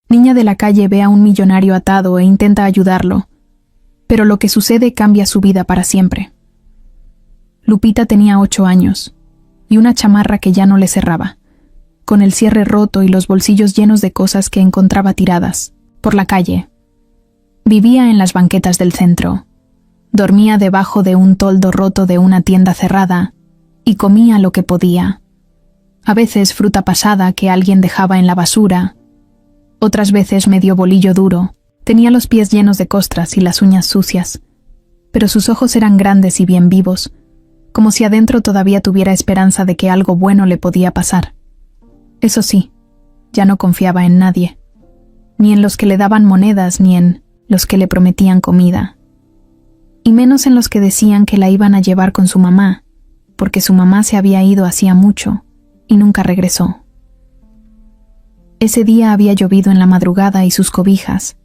Niña de la calle ve a un millonario atado e intenta ayudarlo, pero lo que sucede cambia su vida para siempre. Lupita tenía 8 años y una chamarra que ya no le cerraba, con el cierre roto y los bolsillos llenos de cosas que encontraba tiradas por la calle. Vivía en las banquetas del centro, dormía debajo de un toldo roto de una tienda cerrada y comía lo que podía. A veces fruta pasada que alguien dejaba en la basura, otras veces medio bolillo duro. Tenía los pies llenos de costras y las uñas sucias, pero sus ojos eran grandes y bien vivos, como si adentro todavía tuviera esperanza de que algo bueno le podía pasar. Eso sí, ya no confiaba en nadie, ni en los que le daban monedas ni en los que le prometían comida, y menos en los que decían que la iban a llevar con su mamá, porque su mamá se había ido hacía mucho y nunca regresó. Ese día había llovido en la madrugada y sus cobijas,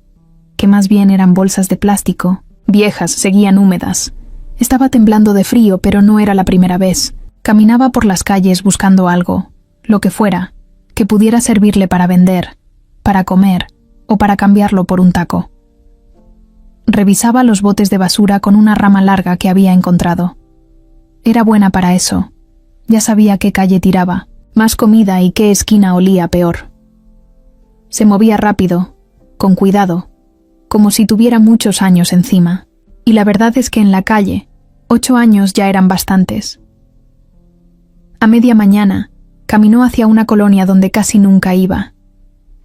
que más bien eran bolsas de plástico, viejas, seguían húmedas. Estaba temblando de frío, pero no era la primera vez. Caminaba por las calles buscando algo, lo que fuera, que pudiera servirle para vender, para comer o para cambiarlo por un taco. Revisaba los botes de basura con una rama larga que había encontrado. Era buena para eso. Ya sabía qué calle tiraba, más comida y qué esquina olía peor. Se movía rápido, con cuidado, como si tuviera muchos años encima. Y la verdad es que en la calle, 8 años ya eran bastantes. A media mañana, caminó hacia una colonia donde casi nunca iba.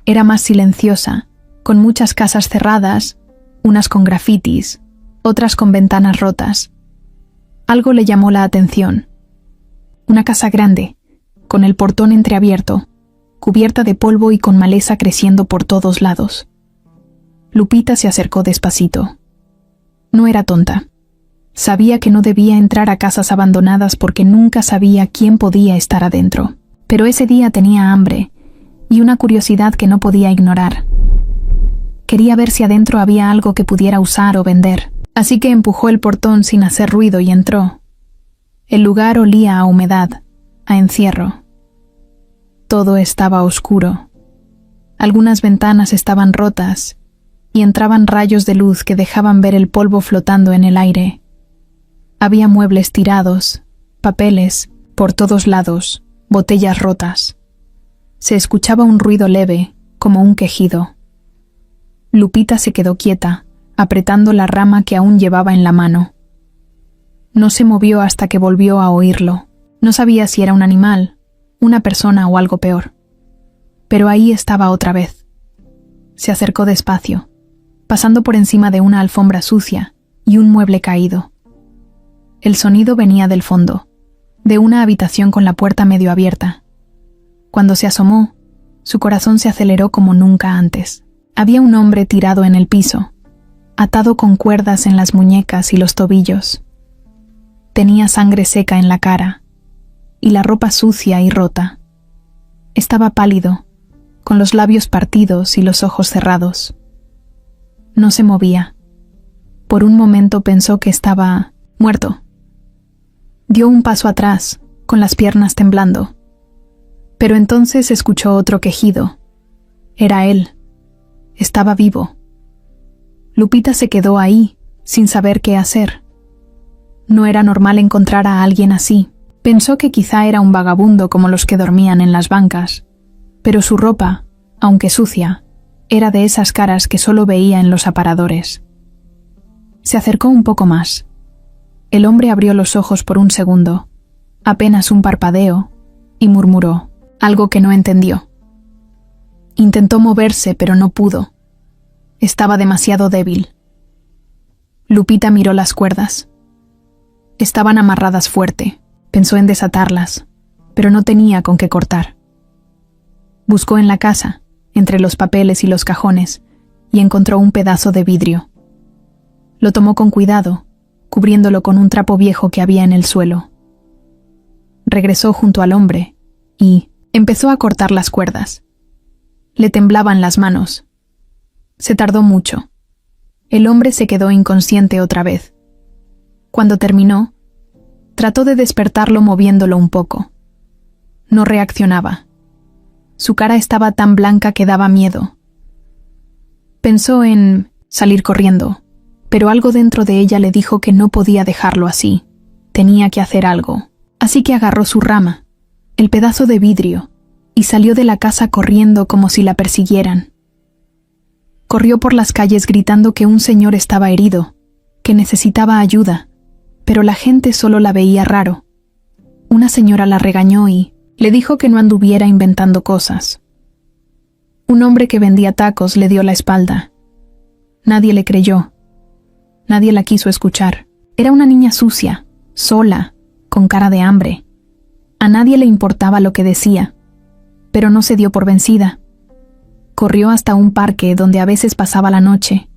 Era más silenciosa, con muchas casas cerradas, unas con grafitis, otras con ventanas rotas. Algo le llamó la atención. Una casa grande, con el portón entreabierto, cubierta de polvo y con maleza creciendo por todos lados. Lupita se acercó despacito. No era tonta. Sabía que no debía entrar a casas abandonadas porque nunca sabía quién podía estar adentro. Pero ese día tenía hambre y una curiosidad que no podía ignorar. Quería ver si adentro había algo que pudiera usar o vender. Así que empujó el portón sin hacer ruido y entró. El lugar olía a humedad, a encierro. Todo estaba oscuro. Algunas ventanas estaban rotas y entraban rayos de luz que dejaban ver el polvo flotando en el aire. Había muebles tirados, papeles, por todos lados, botellas rotas. Se escuchaba un ruido leve, como un quejido. Lupita se quedó quieta, apretando la rama que aún llevaba en la mano. No se movió hasta que volvió a oírlo. No sabía si era un animal, una persona o algo peor. Pero ahí estaba otra vez. Se acercó despacio, pasando por encima de una alfombra sucia y un mueble caído. El sonido venía del fondo, de una habitación con la puerta medio abierta. Cuando se asomó, su corazón se aceleró como nunca antes. Había un hombre tirado en el piso, atado con cuerdas en las muñecas y los tobillos. Tenía sangre seca en la cara y la ropa sucia y rota. Estaba pálido, con los labios partidos y los ojos cerrados. No se movía. Por un momento pensó que estaba muerto. Dio un paso atrás, con las piernas temblando. Pero entonces escuchó otro quejido. Era él. Estaba vivo. Lupita se quedó ahí, sin saber qué hacer. No era normal encontrar a alguien así. Pensó que quizá era un vagabundo como los que dormían en las bancas, pero su ropa, aunque sucia, era de esas caras que solo veía en los aparadores. Se acercó un poco más. El hombre abrió los ojos por un segundo, apenas un parpadeo, y murmuró, algo que no entendió. Intentó moverse, pero no pudo. Estaba demasiado débil. Lupita miró las cuerdas. Estaban amarradas fuerte. Pensó en desatarlas, pero no tenía con qué cortar. Buscó en la casa, entre los papeles y los cajones, y encontró un pedazo de vidrio. Lo tomó con cuidado, cubriéndolo con un trapo viejo que había en el suelo. Regresó junto al hombre y empezó a cortar las cuerdas. Le temblaban las manos. Se tardó mucho. El hombre se quedó inconsciente otra vez. Cuando terminó, trató de despertarlo moviéndolo un poco. No reaccionaba. Su cara estaba tan blanca que daba miedo. Pensó en salir corriendo, pero algo dentro de ella le dijo que no podía dejarlo así. Tenía que hacer algo. Así que agarró su rama, el pedazo de vidrio, y salió de la casa corriendo como si la persiguieran. Corrió por las calles gritando que un señor estaba herido, que necesitaba ayuda, pero la gente solo la veía raro. Una señora la regañó y le dijo que no anduviera inventando cosas. Un hombre que vendía tacos le dio la espalda. Nadie le creyó. Nadie la quiso escuchar. Era una niña sucia, sola, con cara de hambre. A nadie le importaba lo que decía, pero no se dio por vencida. Corrió hasta un parque donde a veces pasaba la noche.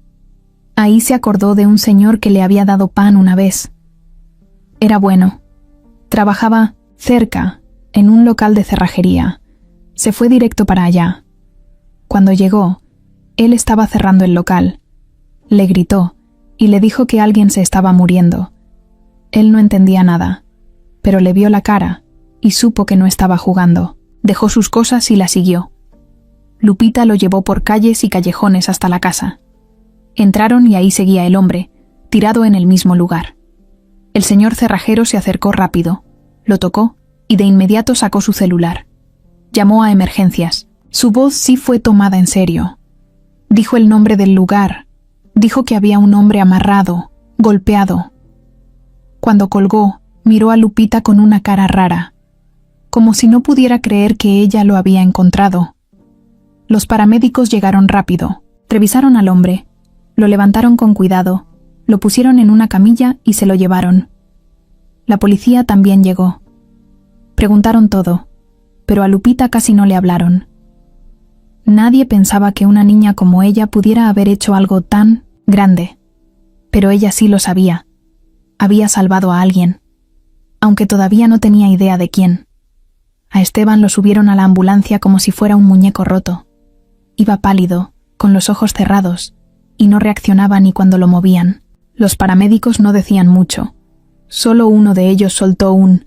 Ahí se acordó de un señor que le había dado pan una vez. Era bueno. Trabajaba cerca, en un local de cerrajería. Se fue directo para allá. Cuando llegó, él estaba cerrando el local. Le gritó y le dijo que alguien se estaba muriendo. Él no entendía nada, pero le vio la cara y supo que no estaba jugando. Dejó sus cosas y la siguió. Lupita lo llevó por calles y callejones hasta la casa. Entraron y ahí seguía el hombre, tirado en el mismo lugar. El señor cerrajero se acercó rápido, lo tocó y de inmediato sacó su celular. Llamó a emergencias. Su voz sí fue tomada en serio. Dijo el nombre del lugar. Dijo que había un hombre amarrado, golpeado. Cuando colgó, miró a Lupita con una cara rara, como si no pudiera creer que ella lo había encontrado. Los paramédicos llegaron rápido, revisaron al hombre, lo levantaron con cuidado, lo pusieron en una camilla y se lo llevaron. La policía también llegó. Preguntaron todo, pero a Lupita casi no le hablaron. Nadie pensaba que una niña como ella pudiera haber hecho algo tan grande, pero ella sí lo sabía. Había salvado a alguien, aunque todavía no tenía idea de quién. A Esteban lo subieron a la ambulancia como si fuera un muñeco roto. Iba pálido, con los ojos cerrados, y no reaccionaba ni cuando lo movían. Los paramédicos no decían mucho. Solo uno de ellos soltó un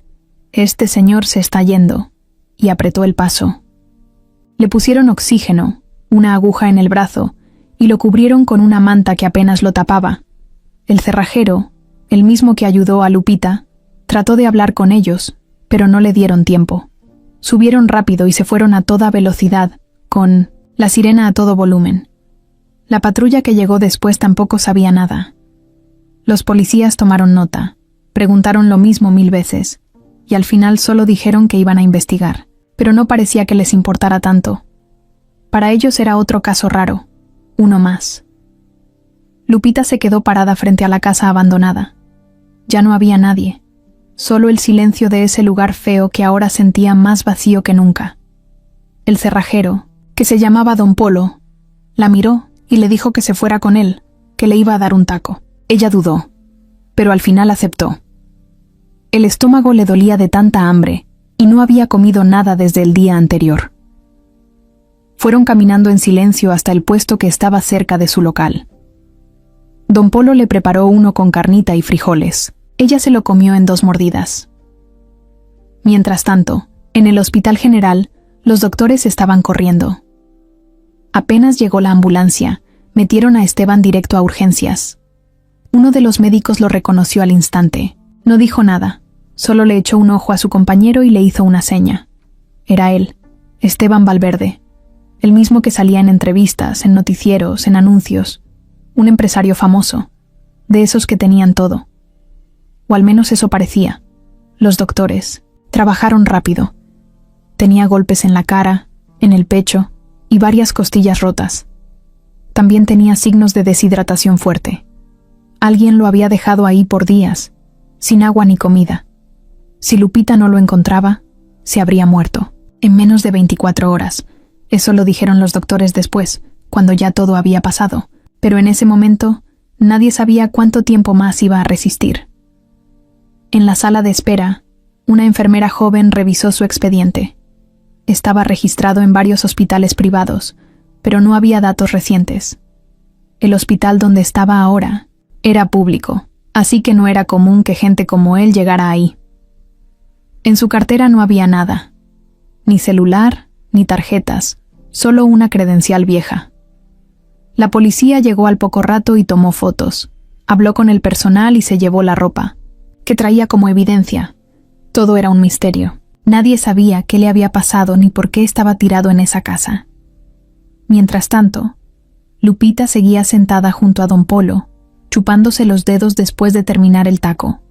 «Este señor se está yendo», y apretó el paso. Le pusieron oxígeno, una aguja en el brazo, y lo cubrieron con una manta que apenas lo tapaba. El cerrajero, el mismo que ayudó a Lupita, trató de hablar con ellos, pero no le dieron tiempo. Subieron rápido y se fueron a toda velocidad, con la sirena a todo volumen. La patrulla que llegó después tampoco sabía nada. Los policías tomaron nota, preguntaron lo mismo 1000 veces, y al final solo dijeron que iban a investigar, pero no parecía que les importara tanto. Para ellos era otro caso raro, uno más. Lupita se quedó parada frente a la casa abandonada. Ya no había nadie, solo el silencio de ese lugar feo que ahora sentía más vacío que nunca. El cerrajero, que se llamaba Don Polo, la miró y le dijo que se fuera con él, que le iba a dar un taco. Ella dudó, pero al final aceptó. El estómago le dolía de tanta hambre y no había comido nada desde el día anterior. Fueron caminando en silencio hasta el puesto que estaba cerca de su local. Don Polo le preparó uno con carnita y frijoles. Ella se lo comió en 2 mordidas. Mientras tanto, en el Hospital General, los doctores estaban corriendo. Apenas llegó la ambulancia, metieron a Esteban directo a urgencias. Uno de los médicos lo reconoció al instante. No dijo nada, solo le echó un ojo a su compañero y le hizo una seña. Era él, Esteban Valverde, el mismo que salía en entrevistas, en noticieros, en anuncios. Un empresario famoso, de esos que tenían todo. O al menos eso parecía. Los doctores trabajaron rápido. Tenía golpes en la cara, en el pecho y varias costillas rotas. También tenía signos de deshidratación fuerte. Alguien lo había dejado ahí por días, sin agua ni comida. Si Lupita no lo encontraba, se habría muerto, en menos de 24 horas. Eso lo dijeron los doctores después, cuando ya todo había pasado. Pero en ese momento, nadie sabía cuánto tiempo más iba a resistir. En la sala de espera, una enfermera joven revisó su expediente. Estaba registrado en varios hospitales privados, pero no había datos recientes. El hospital donde estaba ahora era público, así que no era común que gente como él llegara ahí. En su cartera no había nada, ni celular, ni tarjetas, solo una credencial vieja. La policía llegó al poco rato y tomó fotos. Habló con el personal y se llevó la ropa, que traía como evidencia. Todo era un misterio. Nadie sabía qué le había pasado ni por qué estaba tirado en esa casa. Mientras tanto, Lupita seguía sentada junto a don Polo, chupándose los dedos después de terminar el taco.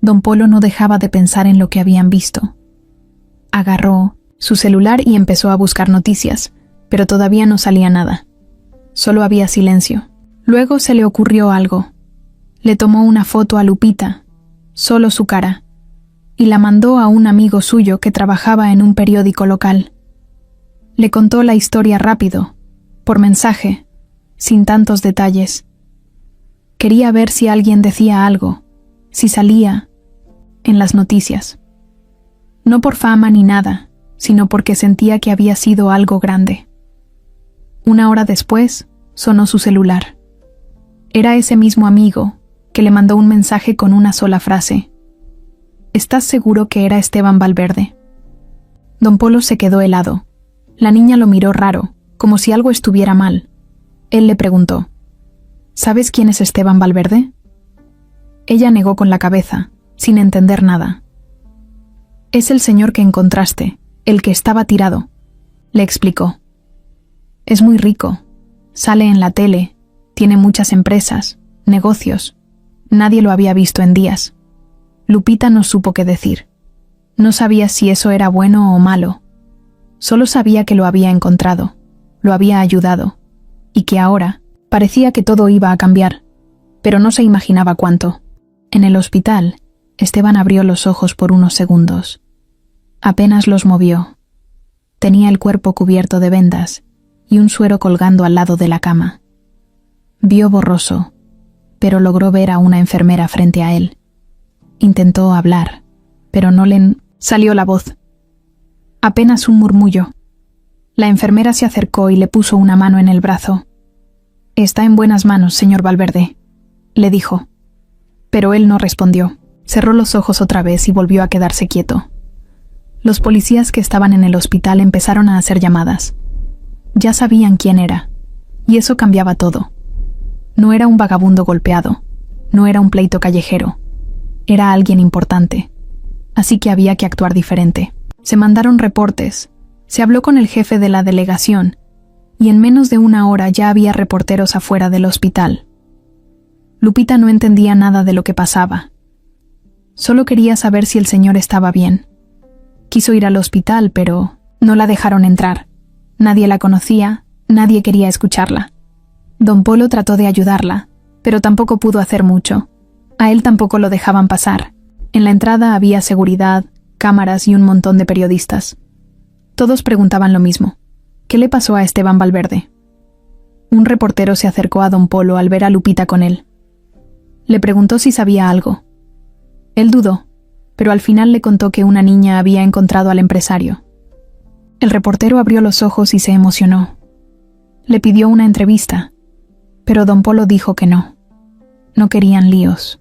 Don Polo no dejaba de pensar en lo que habían visto. Agarró su celular y empezó a buscar noticias, pero todavía no salía nada. Solo había silencio. Luego se le ocurrió algo. Le tomó una foto a Lupita, solo su cara, y la mandó a un amigo suyo que trabajaba en un periódico local. Le contó la historia rápido, por mensaje, sin tantos detalles. Quería ver si alguien decía algo, si salía en las noticias. No por fama ni nada, sino porque sentía que había sido algo grande. 1 hora después, sonó su celular. Era ese mismo amigo que le mandó un mensaje con una sola frase. ¿Estás seguro que era Esteban Valverde? Don Polo se quedó helado. La niña lo miró raro, como si algo estuviera mal. Él le preguntó, ¿sabes quién es Esteban Valverde? Ella negó con la cabeza, sin entender nada. Es el señor que encontraste, el que estaba tirado, le explicó. Es muy rico, sale en la tele, tiene muchas empresas, negocios. Nadie lo había visto en días. Lupita no supo qué decir. No sabía si eso era bueno o malo. Solo sabía que lo había encontrado, lo había ayudado, y que ahora parecía que todo iba a cambiar, pero no se imaginaba cuánto. En el hospital, Esteban abrió los ojos por unos segundos. Apenas los movió. Tenía el cuerpo cubierto de vendas y un suero colgando al lado de la cama. Vio borroso, pero logró ver a una enfermera frente a él. Intentó hablar, pero no le salió la voz. Apenas un murmullo. La enfermera se acercó y le puso una mano en el brazo. Está en buenas manos, señor Valverde, le dijo. Pero él no respondió. Cerró los ojos otra vez y volvió a quedarse quieto. Los policías que estaban en el hospital empezaron a hacer llamadas. Ya sabían quién era, y eso cambiaba todo. No era un vagabundo golpeado, no era un pleito callejero, era alguien importante, así que había que actuar diferente. Se mandaron reportes, se habló con el jefe de la delegación, y en menos de 1 hora ya había reporteros afuera del hospital. Lupita no entendía nada de lo que pasaba. Solo quería saber si el señor estaba bien. Quiso ir al hospital, pero no la dejaron entrar. Nadie la conocía, nadie quería escucharla. Don Polo trató de ayudarla, pero tampoco pudo hacer mucho. A él tampoco lo dejaban pasar. En la entrada había seguridad, cámaras y un montón de periodistas. Todos preguntaban lo mismo. ¿Qué le pasó a Esteban Valverde? Un reportero se acercó a don Polo al ver a Lupita con él. Le preguntó si sabía algo. Él dudó, pero al final le contó que una niña había encontrado al empresario. El reportero abrió los ojos y se emocionó. Le pidió una entrevista, pero don Polo dijo que no. No querían líos.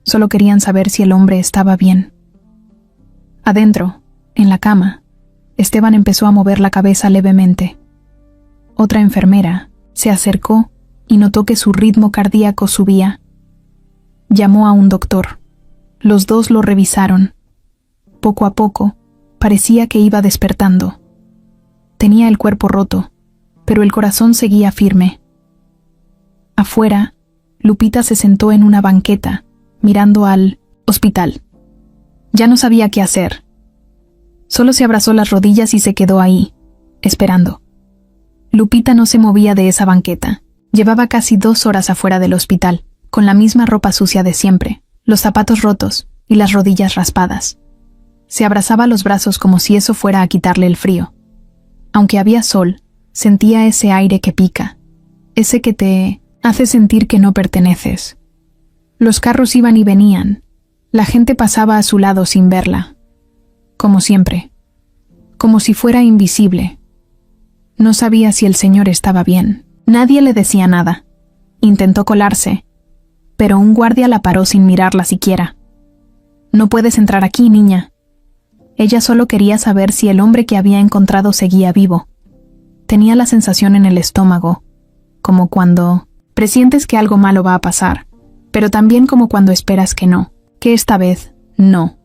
Solo querían saber si el hombre estaba bien. Adentro, en la cama, Esteban empezó a mover la cabeza levemente. Otra enfermera se acercó y notó que su ritmo cardíaco subía. Llamó a un doctor. Los dos lo revisaron. Poco a poco, parecía que iba despertando. Tenía el cuerpo roto, pero el corazón seguía firme. Afuera, Lupita se sentó en una banqueta, mirando al hospital. Ya no sabía qué hacer. Solo se abrazó las rodillas y se quedó ahí, esperando. Lupita no se movía de esa banqueta. Llevaba casi 2 horas afuera del hospital, con la misma ropa sucia de siempre, los zapatos rotos y las rodillas raspadas. Se abrazaba los brazos como si eso fuera a quitarle el frío. Aunque había sol, sentía ese aire que pica, ese que te hace sentir que no perteneces. Los carros iban y venían. La gente pasaba a su lado sin verla. Como siempre. Como si fuera invisible. No sabía si el señor estaba bien. Nadie le decía nada. Intentó colarse, pero un guardia la paró sin mirarla siquiera. «No puedes entrar aquí, niña». Ella solo quería saber si el hombre que había encontrado seguía vivo. Tenía la sensación en el estómago, como cuando presientes que algo malo va a pasar, pero también como cuando esperas que no, que esta vez no.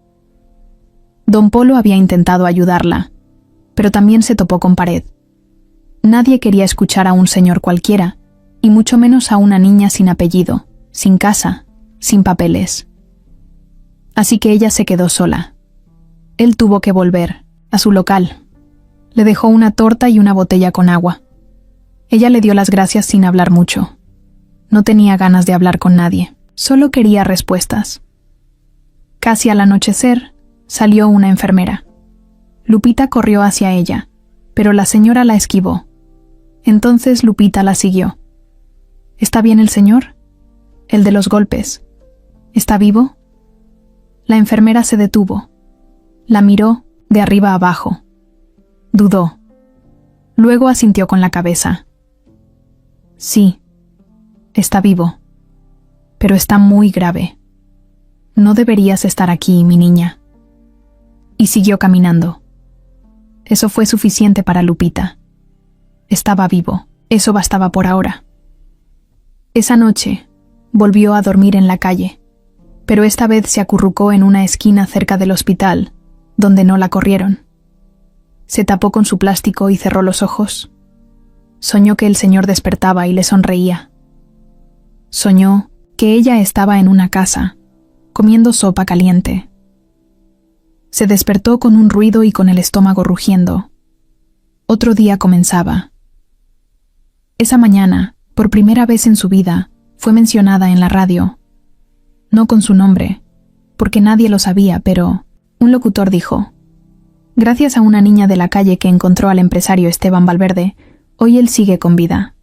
Don Polo había intentado ayudarla, pero también se topó con pared. Nadie quería escuchar a un señor cualquiera, y mucho menos a una niña sin apellido, sin casa, sin papeles. Así que ella se quedó sola. Él tuvo que volver a su local. Le dejó una torta y una botella con agua. Ella le dio las gracias sin hablar mucho. No tenía ganas de hablar con nadie, solo quería respuestas. Casi al anochecer, salió una enfermera. Lupita corrió hacia ella, pero la señora la esquivó. Entonces Lupita la siguió. ¿Está bien el señor? El de los golpes. ¿Está vivo? La enfermera se detuvo. La miró de arriba abajo. Dudó. Luego asintió con la cabeza. Sí, está vivo, pero está muy grave. No deberías estar aquí, mi niña. Y siguió caminando. Eso fue suficiente para Lupita. Estaba vivo, eso bastaba por ahora. Esa noche, volvió a dormir en la calle, pero esta vez se acurrucó en una esquina cerca del hospital, donde no la corrieron. Se tapó con su plástico y cerró los ojos. Soñó que el señor despertaba y le sonreía. Soñó que ella estaba en una casa, comiendo sopa caliente. Se despertó con un ruido y con el estómago rugiendo. Otro día comenzaba. Esa mañana, por primera vez en su vida, fue mencionada en la radio. No con su nombre, porque nadie lo sabía, pero un locutor dijo: gracias a una niña de la calle que encontró al empresario Esteban Valverde, hoy él sigue con vida.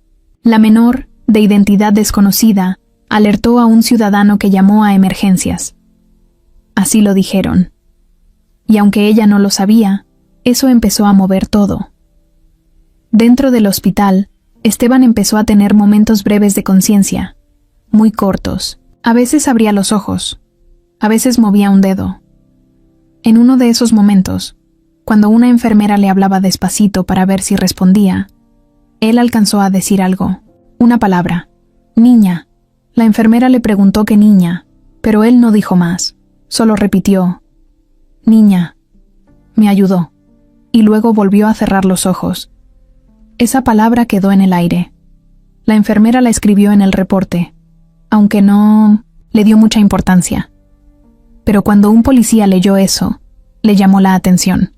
La menor, de identidad desconocida, alertó a un ciudadano que llamó a emergencias. Así lo dijeron. Y aunque ella no lo sabía, eso empezó a mover todo. Dentro del hospital, Esteban empezó a tener momentos breves de conciencia, muy cortos. A veces abría los ojos, a veces movía un dedo. En uno de esos momentos, cuando una enfermera le hablaba despacito para ver si respondía, él alcanzó a decir algo, una palabra: niña. La enfermera le preguntó qué niña, pero él no dijo más, solo repitió: niña. Me ayudó, y luego volvió a cerrar los ojos. Esa palabra quedó en el aire. La enfermera la escribió en el reporte, aunque no le dio mucha importancia. Pero cuando un policía leyó eso, le llamó la atención.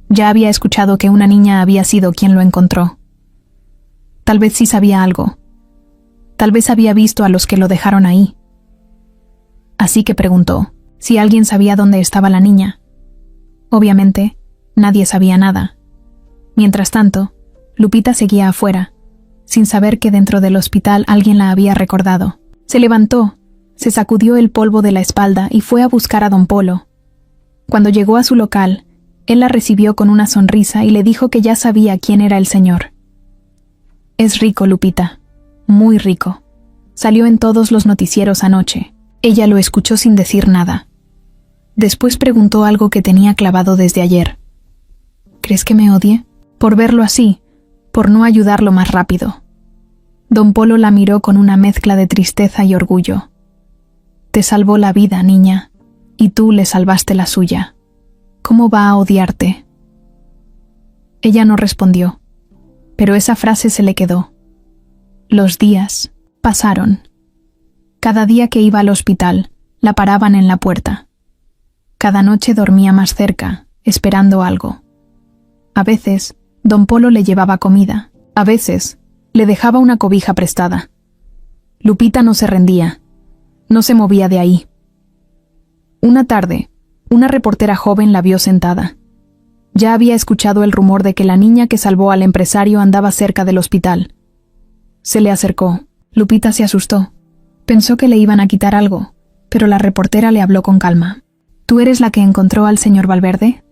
Ya había escuchado que una niña había sido quien lo encontró. Tal vez sí sabía algo. Tal vez había visto a los que lo dejaron ahí. Así que preguntó si alguien sabía dónde estaba la niña. Obviamente, nadie sabía nada. Mientras tanto, Lupita seguía afuera, sin saber que dentro del hospital alguien la había recordado. Se levantó, se sacudió el polvo de la espalda y fue a buscar a don Polo. Cuando llegó a su local, él la recibió con una sonrisa y le dijo que ya sabía quién era el señor. Es rico, Lupita, muy rico. Salió en todos los noticieros anoche. Ella lo escuchó sin decir nada. Después preguntó algo que tenía clavado desde ayer. ¿Crees que me odie? Por verlo así, por no ayudarlo más rápido. Don Polo la miró con una mezcla de tristeza y orgullo. Te salvó la vida, niña, y tú le salvaste la suya. ¿Cómo va a odiarte? Ella no respondió, pero esa frase se le quedó. Los días pasaron. Cada día que iba al hospital, la paraban en la puerta. Cada noche dormía más cerca, esperando algo. A veces, don Polo le llevaba comida. A veces, le dejaba una cobija prestada. Lupita no se rendía. No se movía de ahí. Una tarde, una reportera joven la vio sentada. Ya había escuchado el rumor de que la niña que salvó al empresario andaba cerca del hospital. Se le acercó. Lupita se asustó. Pensó que le iban a quitar algo, pero la reportera le habló con calma. ¿Tú eres la que encontró al señor Valverde?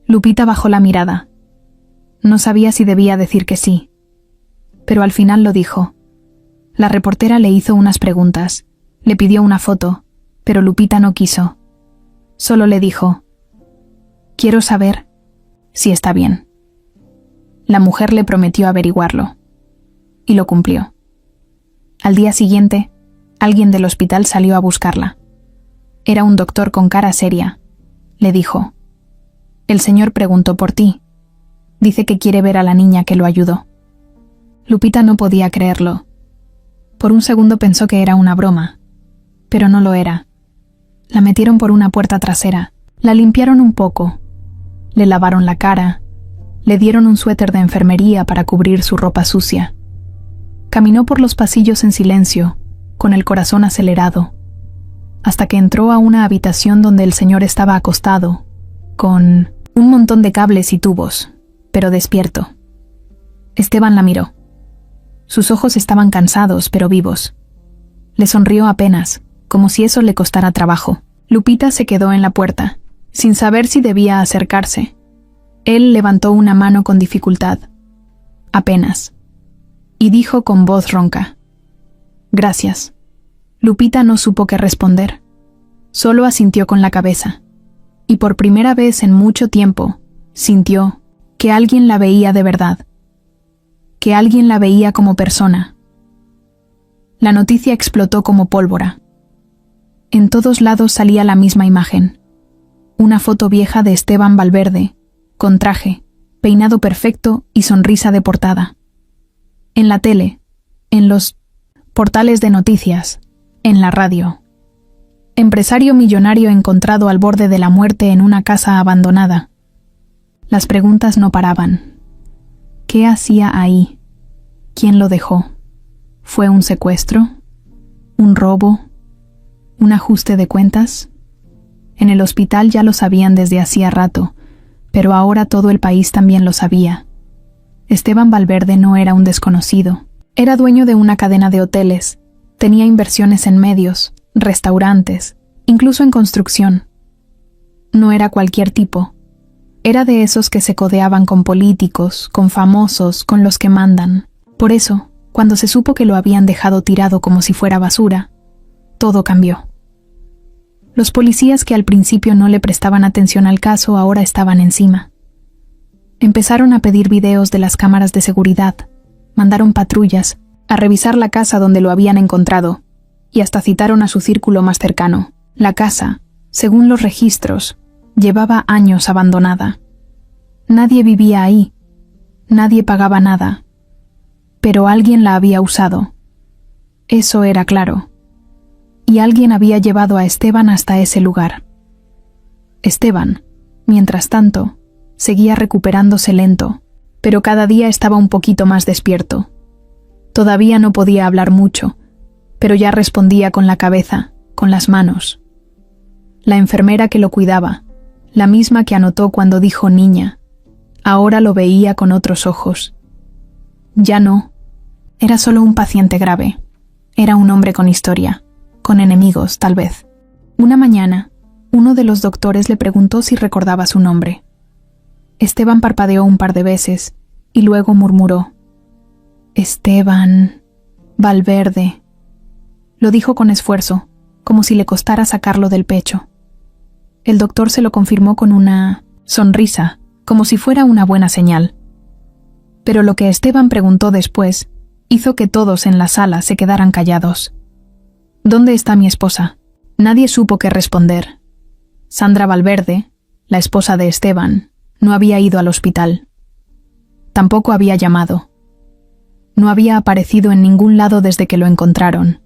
Lupita bajó la mirada. No sabía si debía decir que sí, pero al final lo dijo. La reportera le hizo unas preguntas, le pidió una foto, pero Lupita no quiso. Solo le dijo: quiero saber si está bien. La mujer le prometió averiguarlo. Y lo cumplió. Al día siguiente, alguien del hospital salió a buscarla. Era un doctor con cara seria. Le dijo: «El señor preguntó por ti. Dice que quiere ver a la niña que lo ayudó». Lupita no podía creerlo. Por un segundo pensó que era una broma, pero no lo era. La metieron por una puerta trasera, la limpiaron un poco, le lavaron la cara, le dieron un suéter de enfermería para cubrir su ropa sucia. Caminó por los pasillos en silencio, con el corazón acelerado, hasta que entró a una habitación donde el señor estaba acostado, con un montón de cables y tubos, pero despierto. Esteban la miró. Sus ojos estaban cansados, pero vivos. Le sonrió apenas, como si eso le costara trabajo. Lupita se quedó en la puerta, sin saber si debía acercarse. Él levantó una mano con dificultad, apenas, y dijo con voz ronca: «Gracias». Lupita no supo qué responder. Solo asintió con la cabeza, y por primera vez en mucho tiempo sintió que alguien la veía de verdad, que alguien la veía como persona. La noticia explotó como pólvora. En todos lados salía la misma imagen. Una foto vieja de Esteban Valverde, con traje, peinado perfecto y sonrisa de portada. En la tele, en los portales de noticias, en la radio. Empresario millonario encontrado al borde de la muerte en una casa abandonada. Las preguntas no paraban. ¿Qué hacía ahí? ¿Quién lo dejó? ¿Fue un secuestro? ¿Un robo? ¿Un ajuste de cuentas? En el hospital ya lo sabían desde hacía rato, pero ahora todo el país también lo sabía. Esteban Valverde no era un desconocido. Era dueño de una cadena de hoteles, tenía inversiones en medios, restaurantes, incluso en construcción. No era cualquier tipo. Era de esos que se codeaban con políticos, con famosos, con los que mandan. Por eso, cuando se supo que lo habían dejado tirado como si fuera basura, todo cambió. Los policías que al principio no le prestaban atención al caso ahora estaban encima. Empezaron a pedir videos de las cámaras de seguridad, mandaron patrullas a revisar la casa donde lo habían encontrado y hasta citaron a su círculo más cercano. La casa, según los registros, llevaba años abandonada. Nadie vivía ahí, nadie pagaba nada, pero alguien la había usado. Eso era claro. Y alguien había llevado a Esteban hasta ese lugar. Esteban, mientras tanto, seguía recuperándose lento, pero cada día estaba un poquito más despierto. Todavía no podía hablar mucho, pero ya respondía con la cabeza, con las manos. La enfermera que lo cuidaba, la misma que anotó cuando dijo niña, ahora lo veía con otros ojos. Ya no, era solo un paciente grave. Era un hombre con historia, con enemigos, tal vez. Una mañana, uno de los doctores le preguntó si recordaba su nombre. Esteban parpadeó un par de veces y luego murmuró: «Esteban Valverde». Lo dijo con esfuerzo, como si le costara sacarlo del pecho. El doctor se lo confirmó con una sonrisa, como si fuera una buena señal. Pero lo que Esteban preguntó después hizo que todos en la sala se quedaran callados. «¿Dónde está mi esposa?». Nadie supo qué responder. Sandra Valverde, la esposa de Esteban, no había ido al hospital. Tampoco había llamado. No había aparecido en ningún lado desde que lo encontraron.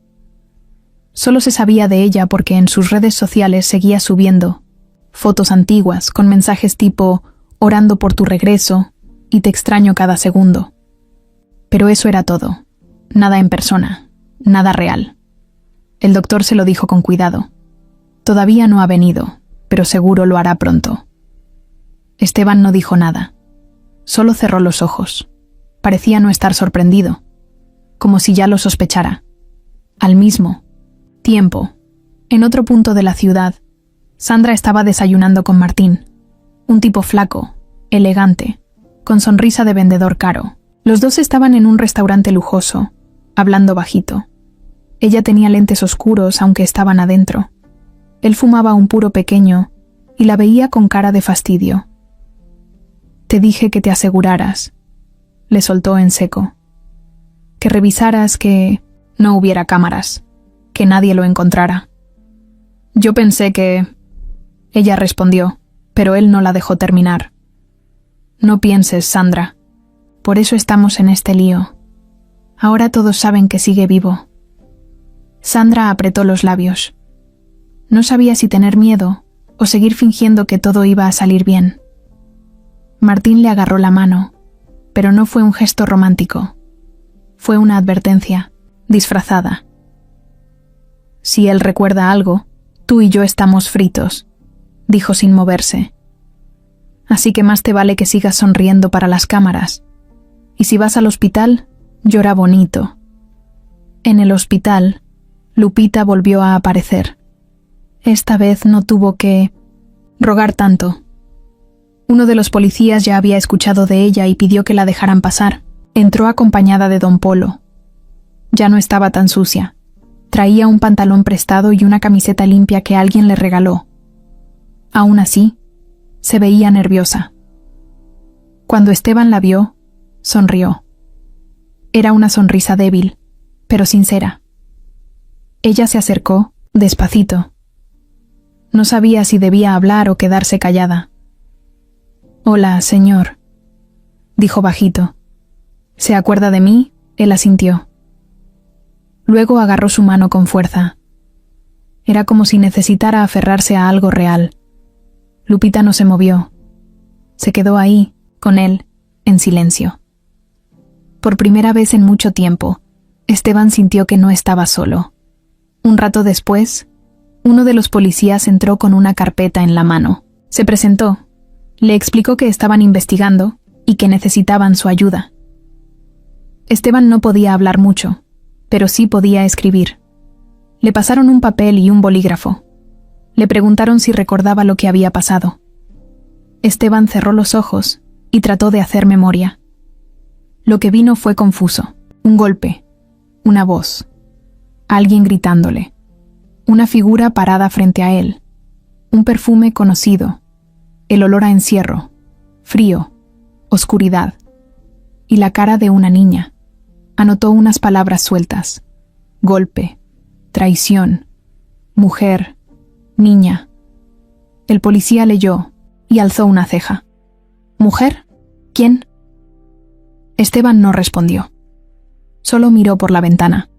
Solo se sabía de ella porque en sus redes sociales seguía subiendo fotos antiguas con mensajes tipo «orando por tu regreso» y «te extraño cada segundo». Pero eso era todo. Nada en persona, nada real. El doctor se lo dijo con cuidado. Todavía no ha venido, pero seguro lo hará pronto. Esteban no dijo nada. Solo cerró los ojos. Parecía no estar sorprendido, como si ya lo sospechara. Al mismo tiempo, en otro punto de la ciudad, Sandra estaba desayunando con Martín, un tipo flaco, elegante, con sonrisa de vendedor caro. Los dos estaban en un restaurante lujoso, hablando bajito. Ella tenía lentes oscuros aunque estaban adentro. Él fumaba un puro pequeño y la veía con cara de fastidio. «Te dije que te aseguraras», le soltó en seco. Que revisaras que no hubiera cámaras, que nadie lo encontrara. Yo pensé que... Ella respondió, pero él no la dejó terminar. No pienses, Sandra. Por eso estamos en este lío. Ahora todos saben que sigue vivo. Sandra apretó los labios. No sabía si tener miedo o seguir fingiendo que todo iba a salir bien. Martín le agarró la mano, pero no fue un gesto romántico. Fue una advertencia, disfrazada. Si él recuerda algo, tú y yo estamos fritos, dijo sin moverse. Así que más te vale que sigas sonriendo para las cámaras. Y si vas al hospital, llora bonito. En el hospital, Lupita volvió a aparecer. Esta vez no tuvo que rogar tanto. Uno de los policías ya había escuchado de ella y pidió que la dejaran pasar. Entró acompañada de don Polo. Ya no estaba tan sucia. Traía un pantalón prestado y una camiseta limpia que alguien le regaló. Aún así, se veía nerviosa. Cuando Esteban la vio, sonrió. Era una sonrisa débil, pero sincera. Ella se acercó, despacito. No sabía si debía hablar o quedarse callada. «Hola, señor», dijo bajito. «¿Se acuerda de mí?» Él asintió. Luego agarró su mano con fuerza. Era como si necesitara aferrarse a algo real. Lupita no se movió. Se quedó ahí, con él, en silencio. Por primera vez en mucho tiempo, Esteban sintió que no estaba solo. Un rato después, uno de los policías entró con una carpeta en la mano. Se presentó. Le explicó que estaban investigando y que necesitaban su ayuda. Esteban no podía hablar mucho, pero sí podía escribir. Le pasaron un papel y un bolígrafo. Le preguntaron si recordaba lo que había pasado. Esteban cerró los ojos y trató de hacer memoria. Lo que vino fue confuso. Un golpe, una voz, alguien gritándole, una figura parada frente a él, un perfume conocido, el olor a encierro, frío, oscuridad, y la cara de una niña. Anotó unas palabras sueltas: golpe, traición, mujer, niña. El policía leyó y alzó una ceja. ¿Mujer? ¿Quién? Esteban no respondió. Solo miró por la ventana.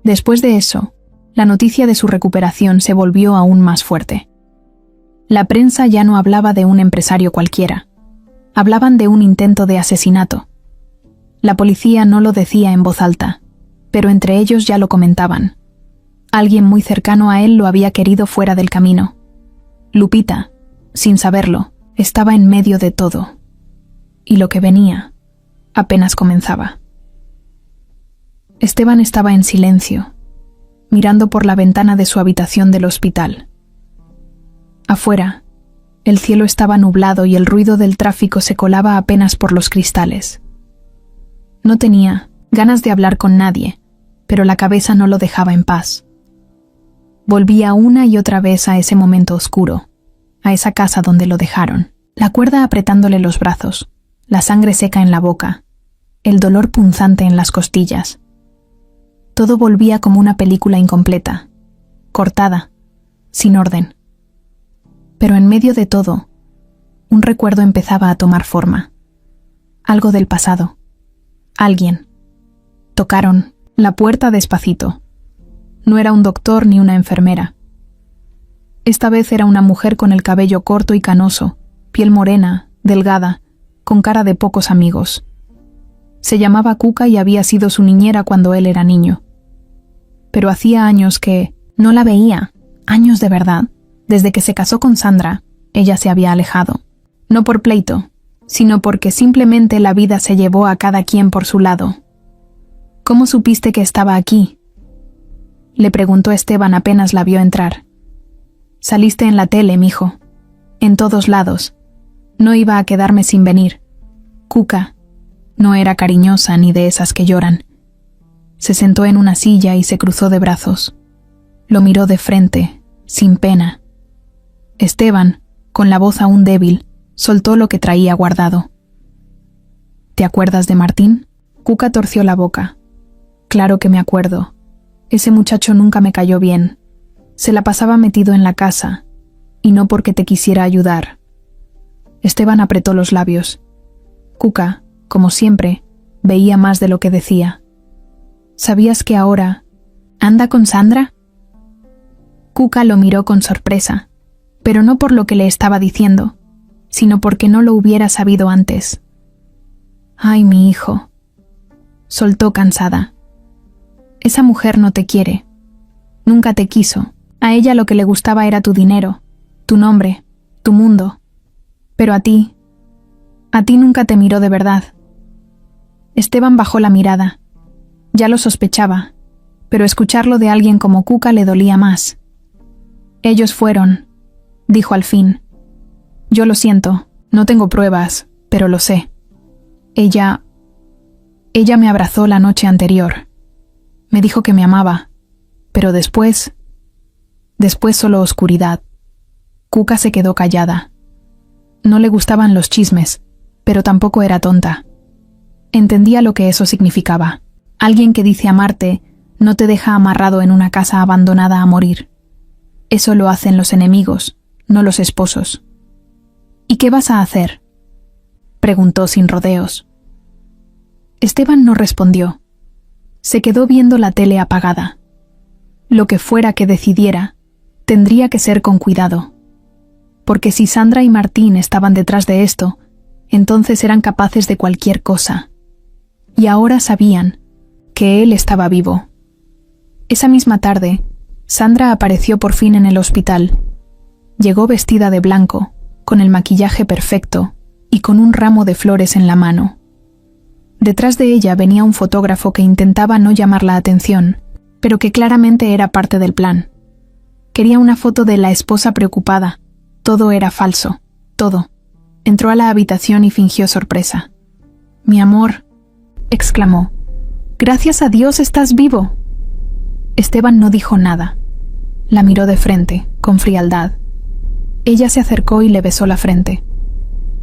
Después de eso, la noticia de su recuperación se volvió aún más fuerte. La prensa ya no hablaba de un empresario cualquiera. Hablaban de un intento de asesinato. La policía no lo decía en voz alta, pero entre ellos ya lo comentaban. Alguien muy cercano a él lo había querido fuera del camino. Lupita, sin saberlo, estaba en medio de todo. Y lo que venía apenas comenzaba. Esteban estaba en silencio, mirando por la ventana de su habitación del hospital. Afuera, el cielo estaba nublado y el ruido del tráfico se colaba apenas por los cristales. No tenía ganas de hablar con nadie, pero la cabeza no lo dejaba en paz. Volvía una y otra vez a ese momento oscuro, a esa casa donde lo dejaron, la cuerda apretándole los brazos, la sangre seca en la boca, el dolor punzante en las costillas. Todo volvía como una película incompleta, cortada, sin orden. Pero en medio de todo, un recuerdo empezaba a tomar forma. Algo del pasado. Alguien. Tocaron la puerta despacito. No era un doctor ni una enfermera. Esta vez era una mujer con el cabello corto y canoso, piel morena, delgada, con cara de pocos amigos. Se llamaba Cuca y había sido su niñera cuando él era niño. Pero hacía años que no la veía, años de verdad. Desde que se casó con Sandra, ella se había alejado. No por pleito, sino porque simplemente la vida se llevó a cada quien por su lado. ¿Cómo supiste que estaba aquí?, le preguntó Esteban apenas la vio entrar. Saliste en la tele, mijo. En todos lados. No iba a quedarme sin venir. Cuca no era cariñosa ni de esas que lloran. Se sentó en una silla y se cruzó de brazos. Lo miró de frente, sin pena. Esteban, con la voz aún débil, soltó lo que traía guardado. ¿Te acuerdas de Martín? Cuca torció la boca. Claro que me acuerdo. Ese muchacho nunca me cayó bien. Se la pasaba metido en la casa, y no porque te quisiera ayudar. Esteban apretó los labios. Cuca, como siempre, veía más de lo que decía. ¿Sabías que ahora anda con Sandra? Cuca lo miró con sorpresa, pero no por lo que le estaba diciendo, sino porque no lo hubiera sabido antes. Ay, mi hijo, soltó cansada. Esa mujer no te quiere. Nunca te quiso. A ella lo que le gustaba era tu dinero, tu nombre, tu mundo. Pero a ti nunca te miró de verdad. Esteban bajó la mirada. Ya lo sospechaba, pero escucharlo de alguien como Cuca le dolía más. Ellos fueron, dijo al fin. Yo lo siento, no tengo pruebas, pero lo sé. Ella me abrazó la noche anterior. Me dijo que me amaba, pero después solo oscuridad. Cuca se quedó callada. No le gustaban los chismes, pero tampoco era tonta. Entendía lo que eso significaba. Alguien que dice amarte no te deja amarrado en una casa abandonada a morir. Eso lo hacen los enemigos, no los esposos. ¿Y qué vas a hacer?, preguntó sin rodeos. Esteban no respondió. Se quedó viendo la tele apagada. Lo que fuera que decidiera, tendría que ser con cuidado. Porque si Sandra y Martín estaban detrás de esto, entonces eran capaces de cualquier cosa. Y ahora sabían que él estaba vivo. Esa misma tarde, Sandra apareció por fin en el hospital. Llegó vestida de blanco, con el maquillaje perfecto y con un ramo de flores en la mano. Detrás de ella venía un fotógrafo que intentaba no llamar la atención, pero que claramente era parte del plan. Quería una foto de la esposa preocupada. Todo era falso, todo. Entró a la habitación y fingió sorpresa. «Mi amor», exclamó. «Gracias a Dios estás vivo». Esteban no dijo nada. La miró de frente, con frialdad. Ella se acercó y le besó la frente.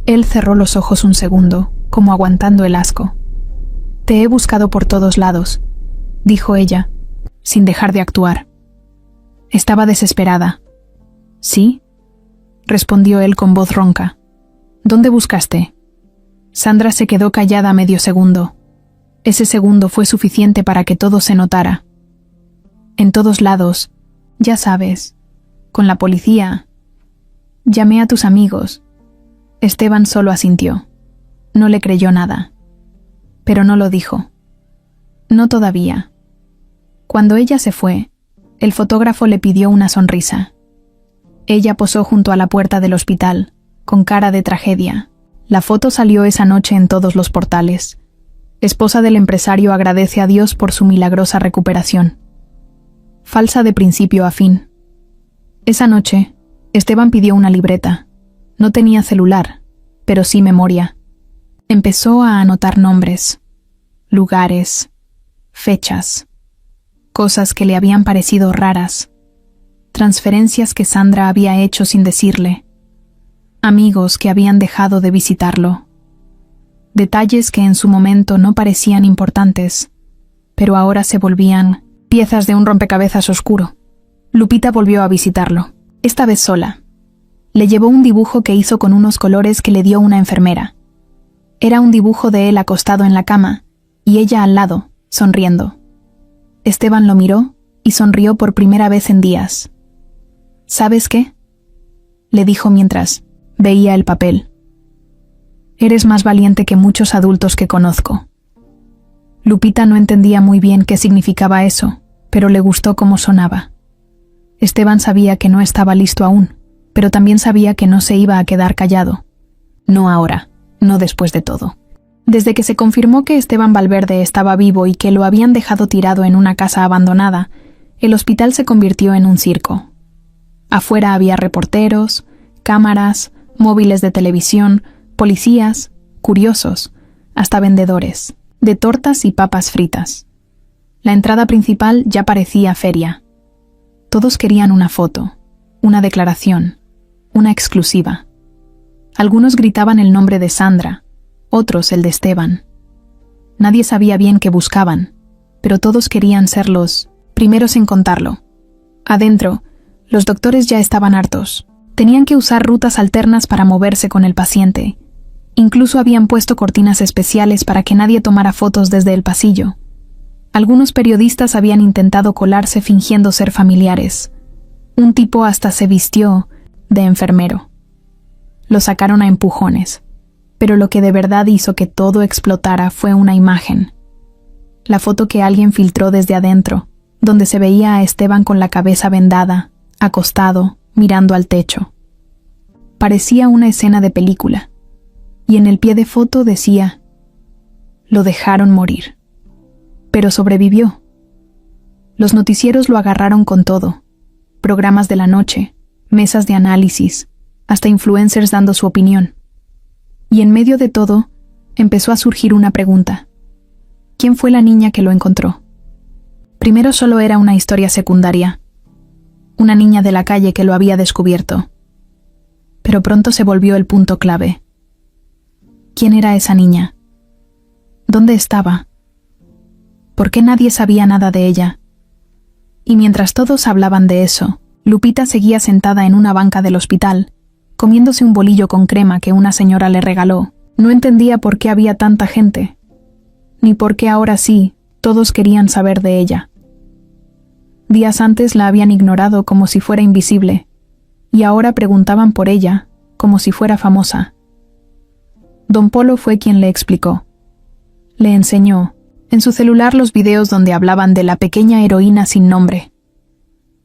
Él cerró los ojos un segundo, como aguantando el asco. «Te he buscado por todos lados», dijo ella, sin dejar de actuar. Estaba desesperada. «¿Sí?», respondió él con voz ronca. «¿Dónde buscaste?». Sandra se quedó callada medio segundo. Ese segundo fue suficiente para que todo se notara. «En todos lados, ya sabes, con la policía. Llamé a tus amigos». Esteban solo asintió. No le creyó nada. Pero no lo dijo. No todavía. Cuando ella se fue, el fotógrafo le pidió una sonrisa. Ella posó junto a la puerta del hospital, con cara de tragedia. La foto salió esa noche en todos los portales. Esposa del empresario agradece a Dios por su milagrosa recuperación. Falsa de principio a fin. Esa noche, Esteban pidió una libreta. No tenía celular, pero sí memoria. Empezó a anotar nombres, lugares, fechas, cosas que le habían parecido raras, transferencias que Sandra había hecho sin decirle, amigos que habían dejado de visitarlo, detalles que en su momento no parecían importantes, pero ahora se volvían piezas de un rompecabezas oscuro. Lupita volvió a visitarlo, esta vez sola. Le llevó un dibujo que hizo con unos colores que le dio una enfermera. Era un dibujo de él acostado en la cama, y ella al lado, sonriendo. Esteban lo miró y sonrió por primera vez en días. «¿Sabes qué?», le dijo mientras veía el papel. «Eres más valiente que muchos adultos que conozco». Lupita no entendía muy bien qué significaba eso, pero le gustó cómo sonaba. Esteban sabía que no estaba listo aún, pero también sabía que no se iba a quedar callado. No ahora. No después de todo. Desde que se confirmó que Esteban Valverde estaba vivo y que lo habían dejado tirado en una casa abandonada, el hospital se convirtió en un circo. Afuera había reporteros, cámaras, móviles de televisión, policías, curiosos, hasta vendedores, de tortas y papas fritas. La entrada principal ya parecía feria. Todos querían una foto, una declaración, una exclusiva. Algunos gritaban el nombre de Sandra, otros el de Esteban. Nadie sabía bien qué buscaban, pero todos querían ser los primeros en contarlo. Adentro, los doctores ya estaban hartos. Tenían que usar rutas alternas para moverse con el paciente. Incluso habían puesto cortinas especiales para que nadie tomara fotos desde el pasillo. Algunos periodistas habían intentado colarse fingiendo ser familiares. Un tipo hasta se vistió de enfermero. Lo sacaron a empujones, pero lo que de verdad hizo que todo explotara fue una imagen. La foto que alguien filtró desde adentro, donde se veía a Esteban con la cabeza vendada, acostado, mirando al techo. Parecía una escena de película, y en el pie de foto decía: lo dejaron morir. Pero sobrevivió. Los noticieros lo agarraron con todo: programas de la noche, mesas de análisis, hasta influencers dando su opinión. Y en medio de todo, empezó a surgir una pregunta: ¿quién fue la niña que lo encontró? Primero solo era una historia secundaria, una niña de la calle que lo había descubierto. Pero pronto se volvió el punto clave. ¿Quién era esa niña? ¿Dónde estaba? ¿Por qué nadie sabía nada de ella? Y mientras todos hablaban de eso, Lupita seguía sentada en una banca del hospital, comiéndose un bolillo con crema que una señora le regaló. No entendía por qué había tanta gente, ni por qué ahora sí todos querían saber de ella. Días antes la habían ignorado como si fuera invisible, y ahora preguntaban por ella como si fuera famosa. Don Polo fue quien le explicó. Le enseñó en su celular los videos donde hablaban de la pequeña heroína sin nombre.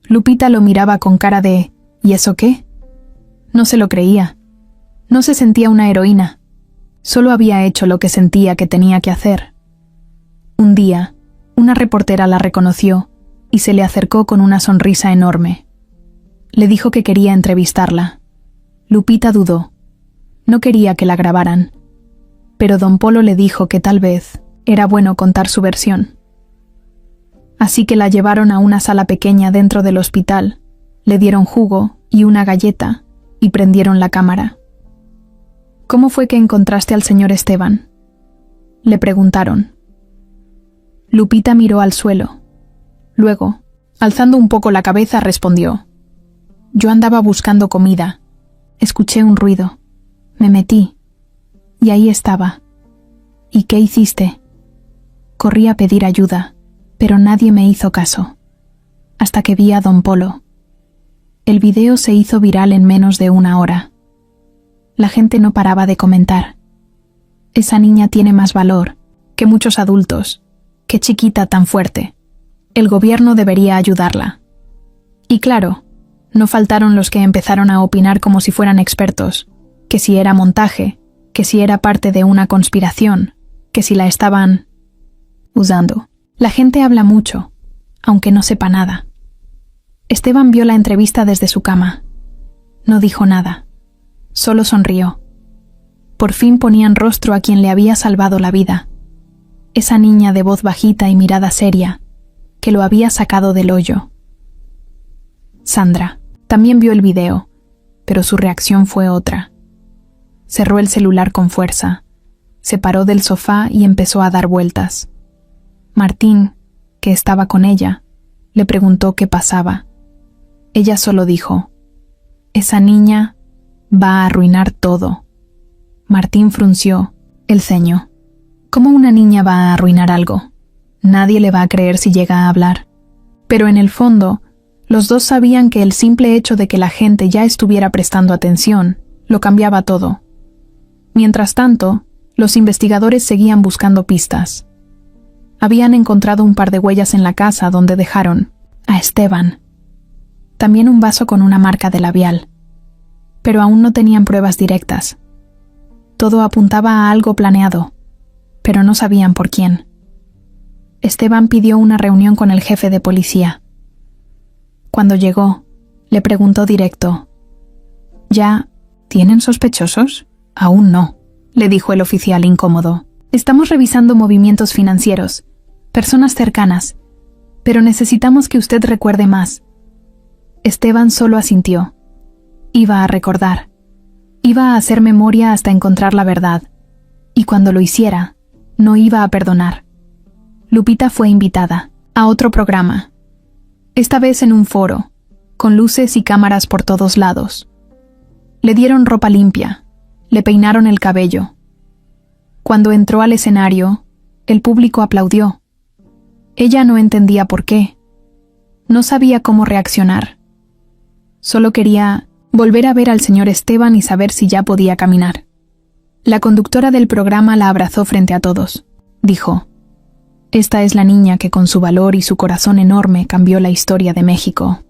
Lupita lo miraba con cara de ¿y eso qué? No se lo creía. No se sentía una heroína. Solo había hecho lo que sentía que tenía que hacer. Un día, una reportera la reconoció y se le acercó con una sonrisa enorme. Le dijo que quería entrevistarla. Lupita dudó. No quería que la grabaran. Pero don Polo le dijo que tal vez era bueno contar su versión. Así que la llevaron a una sala pequeña dentro del hospital, le dieron jugo y una galleta y prendieron la cámara. ¿Cómo fue que encontraste al señor Esteban?, le preguntaron. Lupita miró al suelo. Luego, alzando un poco la cabeza, respondió: yo andaba buscando comida. Escuché un ruido. Me metí. Y ahí estaba. ¿Y qué hiciste? Corrí a pedir ayuda, pero nadie me hizo caso. Hasta que vi a don Polo. El video se hizo viral en menos de una hora. La gente no paraba de comentar: esa niña tiene más valor que muchos adultos. Qué chiquita tan fuerte. El gobierno debería ayudarla. Y claro, no faltaron los que empezaron a opinar como si fueran expertos, que si era montaje, que si era parte de una conspiración, que si la estaban usando. La gente habla mucho, aunque no sepa nada. Esteban vio la entrevista desde su cama. No dijo nada. Solo sonrió. Por fin ponían rostro a quien le había salvado la vida. Esa niña de voz bajita y mirada seria, que lo había sacado del hoyo. Sandra también vio el video, pero su reacción fue otra. Cerró el celular con fuerza, se paró del sofá y empezó a dar vueltas. Martín, que estaba con ella, le preguntó qué pasaba. Ella solo dijo: esa niña va a arruinar todo. Martín frunció el ceño. ¿Cómo una niña va a arruinar algo? Nadie le va a creer si llega a hablar. Pero en el fondo, los dos sabían que el simple hecho de que la gente ya estuviera prestando atención lo cambiaba todo. Mientras tanto, los investigadores seguían buscando pistas. Habían encontrado un par de huellas en la casa donde dejaron a Esteban. También un vaso con una marca de labial. Pero aún no tenían pruebas directas. Todo apuntaba a algo planeado, pero no sabían por quién. Esteban pidió una reunión con el jefe de policía. Cuando llegó, le preguntó directo: ¿ya tienen sospechosos? Aún no, le dijo el oficial incómodo. Estamos revisando movimientos financieros, personas cercanas, pero necesitamos que usted recuerde más. Esteban solo asintió. Iba a recordar. Iba a hacer memoria hasta encontrar la verdad. y cuando lo hiciera, no iba a perdonar. Lupita fue invitada a otro programa, esta vez en un foro, con luces y cámaras por todos lados. Le dieron ropa limpia, le peinaron el cabello. Cuando entró al escenario, el público aplaudió. Ella no entendía por qué. No sabía cómo reaccionar. Solo quería volver a ver al señor Esteban y saber si ya podía caminar. La conductora del programa la abrazó frente a todos. Dijo: «Esta es la niña que con su valor y su corazón enorme cambió la historia de México».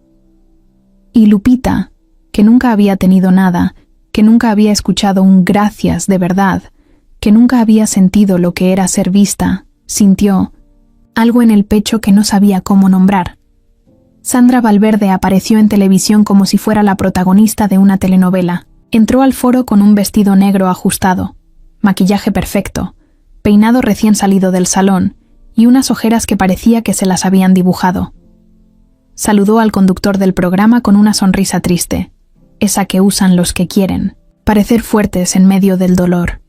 Y Lupita, que nunca había tenido nada, que nunca había escuchado un gracias de verdad, que nunca había sentido lo que era ser vista, sintió algo en el pecho que no sabía cómo nombrar. Sandra Valverde apareció en televisión como si fuera la protagonista de una telenovela. Entró al foro con un vestido negro ajustado, maquillaje perfecto, peinado recién salido del salón y unas ojeras que parecía que se las habían dibujado. Saludó al conductor del programa con una sonrisa triste, esa que usan los que quieren, parecer fuertes en medio del dolor.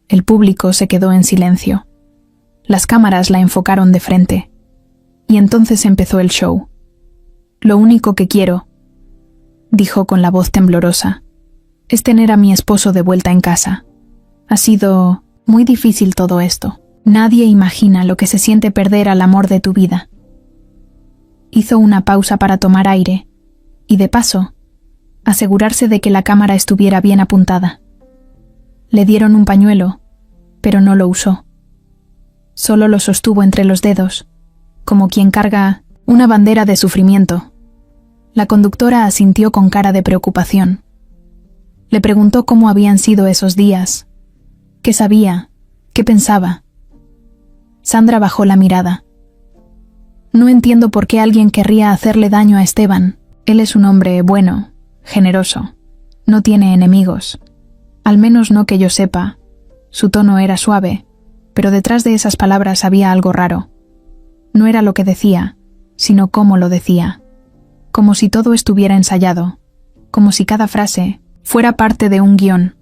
El público se quedó en silencio. Las cámaras la enfocaron de frente. Y entonces empezó el show. «Lo único que quiero», dijo con la voz temblorosa, «es tener a mi esposo de vuelta en casa. Ha sido muy difícil todo esto. Nadie imagina lo que se siente perder al amor de tu vida». Hizo una pausa para tomar aire y, de paso, asegurarse de que la cámara estuviera bien apuntada. Le dieron un pañuelo, pero no lo usó. Solo lo sostuvo entre los dedos, como quien carga una bandera de sufrimiento. La conductora asintió con cara de preocupación. Le preguntó cómo habían sido esos días, qué sabía, qué pensaba. Sandra bajó la mirada. «No entiendo por qué alguien querría hacerle daño a Esteban. Él es un hombre bueno, generoso. No tiene enemigos. Al menos no que yo sepa». Su tono era suave, pero detrás de esas palabras había algo raro. No era lo que decía, sino cómo lo decía. Como si todo estuviera ensayado, como si cada frase fuera parte de un guión.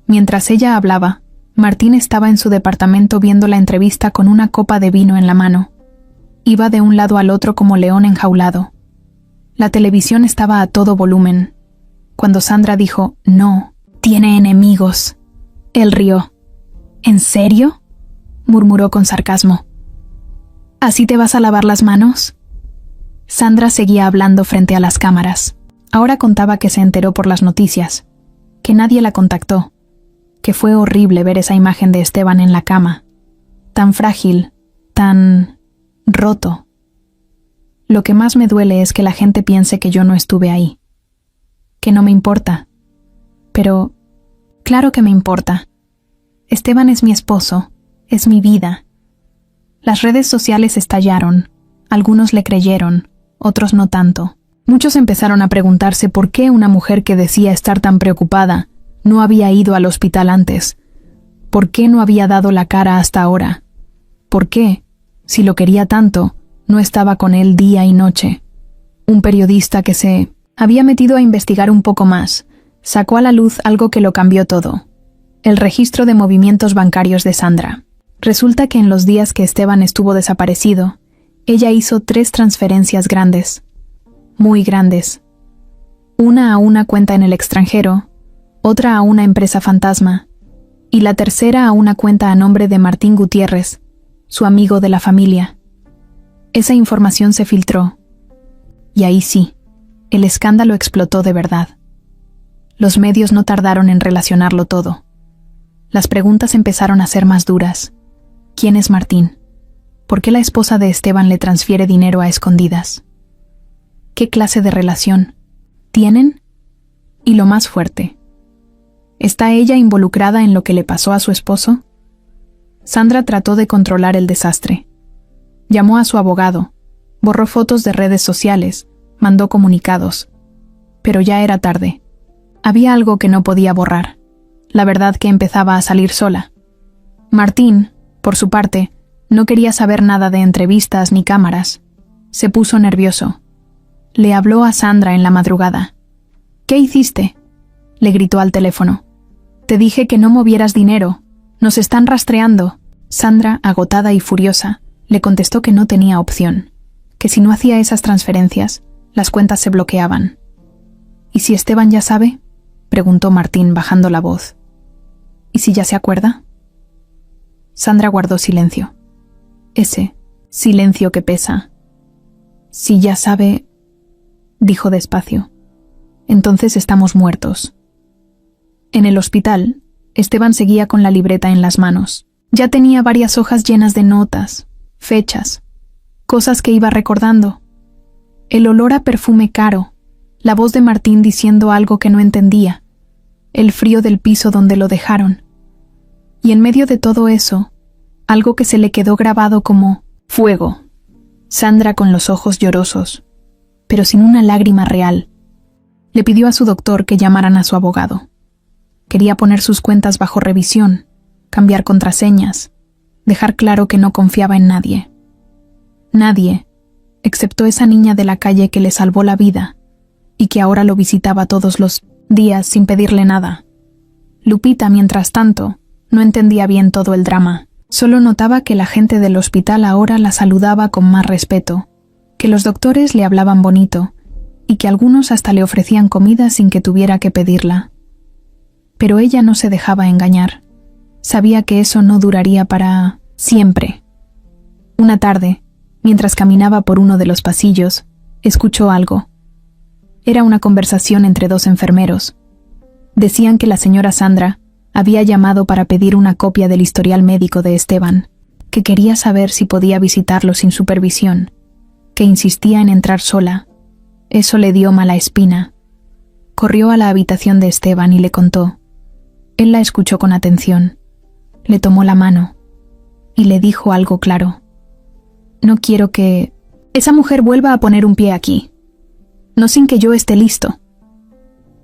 Mientras ella hablaba, Martín estaba en su departamento viendo la entrevista con una copa de vino en la mano. Iba de un lado al otro como león enjaulado. La televisión estaba a todo volumen. Cuando Sandra dijo «No, tiene enemigos», él rió. «¿En serio?», murmuró con sarcasmo. «¿Así te vas a lavar las manos?». Sandra seguía hablando frente a las cámaras. Ahora contaba que se enteró por las noticias, que nadie la contactó, que fue horrible ver esa imagen de Esteban en la cama, tan frágil, tan roto. «Lo que más me duele es que la gente piense que yo no estuve ahí, que no me importa. Pero claro que me importa. Esteban es mi esposo, es mi vida». Las redes sociales estallaron, algunos le creyeron, otros no tanto. Muchos empezaron a preguntarse por qué una mujer que decía estar tan preocupada no había ido al hospital antes. ¿Por qué no había dado la cara hasta ahora? ¿Por qué, si lo quería tanto, no estaba con él día y noche? Un periodista que se había metido a investigar un poco más sacó a la luz algo que lo cambió todo: el registro de movimientos bancarios de Sandra. Resulta que en los días que Esteban estuvo desaparecido, ella hizo 3 transferencias grandes, muy grandes. Una a una cuenta en el extranjero, otra a una empresa fantasma, y la tercera a una cuenta a nombre de Martín Gutiérrez, su amigo de la familia. Esa información se filtró, y ahí sí, el escándalo explotó de verdad. Los medios no tardaron en relacionarlo todo. Las preguntas empezaron a ser más duras. ¿Quién es Martín? ¿Por qué la esposa de Esteban le transfiere dinero a escondidas? ¿Qué clase de relación tienen? Y lo más fuerte, ¿está ella involucrada en lo que le pasó a su esposo? Sandra trató de controlar el desastre. Llamó a su abogado, borró fotos de redes sociales, mandó comunicados. Pero ya era tarde. Había algo que no podía borrar, la verdad que empezaba a salir sola. Martín, por su parte, no quería saber nada de entrevistas ni cámaras. Se puso nervioso. Le habló a Sandra en la madrugada. «¿Qué hiciste?», le gritó al teléfono. «Te dije que no movieras dinero. «Nos están rastreando». Sandra, agotada y furiosa, le contestó que no tenía opción, que si no hacía esas transferencias, las cuentas se bloqueaban. «¿Y si Esteban ya sabe?», preguntó Martín bajando la voz. «¿Y si ya se acuerda?». Sandra guardó silencio. Ese silencio que pesa. «Si ya sabe», dijo despacio, «entonces estamos muertos». En el hospital, Esteban seguía con la libreta en las manos. Ya tenía varias hojas llenas de notas, fechas, cosas que iba recordando. El olor a perfume caro, la voz de Martín diciendo algo que no entendía, el frío del piso donde lo dejaron. Y en medio de todo eso, algo que se le quedó grabado como fuego. Sandra con los ojos llorosos, pero sin una lágrima real, le pidió a su doctor que llamaran a su abogado. Quería poner sus cuentas bajo revisión, cambiar contraseñas, dejar claro que no confiaba en nadie. Nadie, excepto esa niña de la calle que le salvó la vida y que ahora lo visitaba todos los días sin pedirle nada. Lupita, mientras tanto, no entendía bien todo el drama. Solo notaba que la gente del hospital ahora la saludaba con más respeto, que los doctores le hablaban bonito y que algunos hasta le ofrecían comida sin que tuviera que pedirla. Pero ella no se dejaba engañar. Sabía que eso no duraría para siempre. Una tarde, mientras caminaba por uno de los pasillos, escuchó algo. Era una conversación entre dos enfermeros. Decían que la señora Sandra había llamado para pedir una copia del historial médico de Esteban, que quería saber si podía visitarlo sin supervisión, que insistía en entrar sola. Eso le dio mala espina. Corrió a la habitación de Esteban y le contó. Él la escuchó con atención. Le tomó la mano y le dijo algo claro. «No quiero que esa mujer vuelva a poner un pie aquí. No sin que yo esté listo».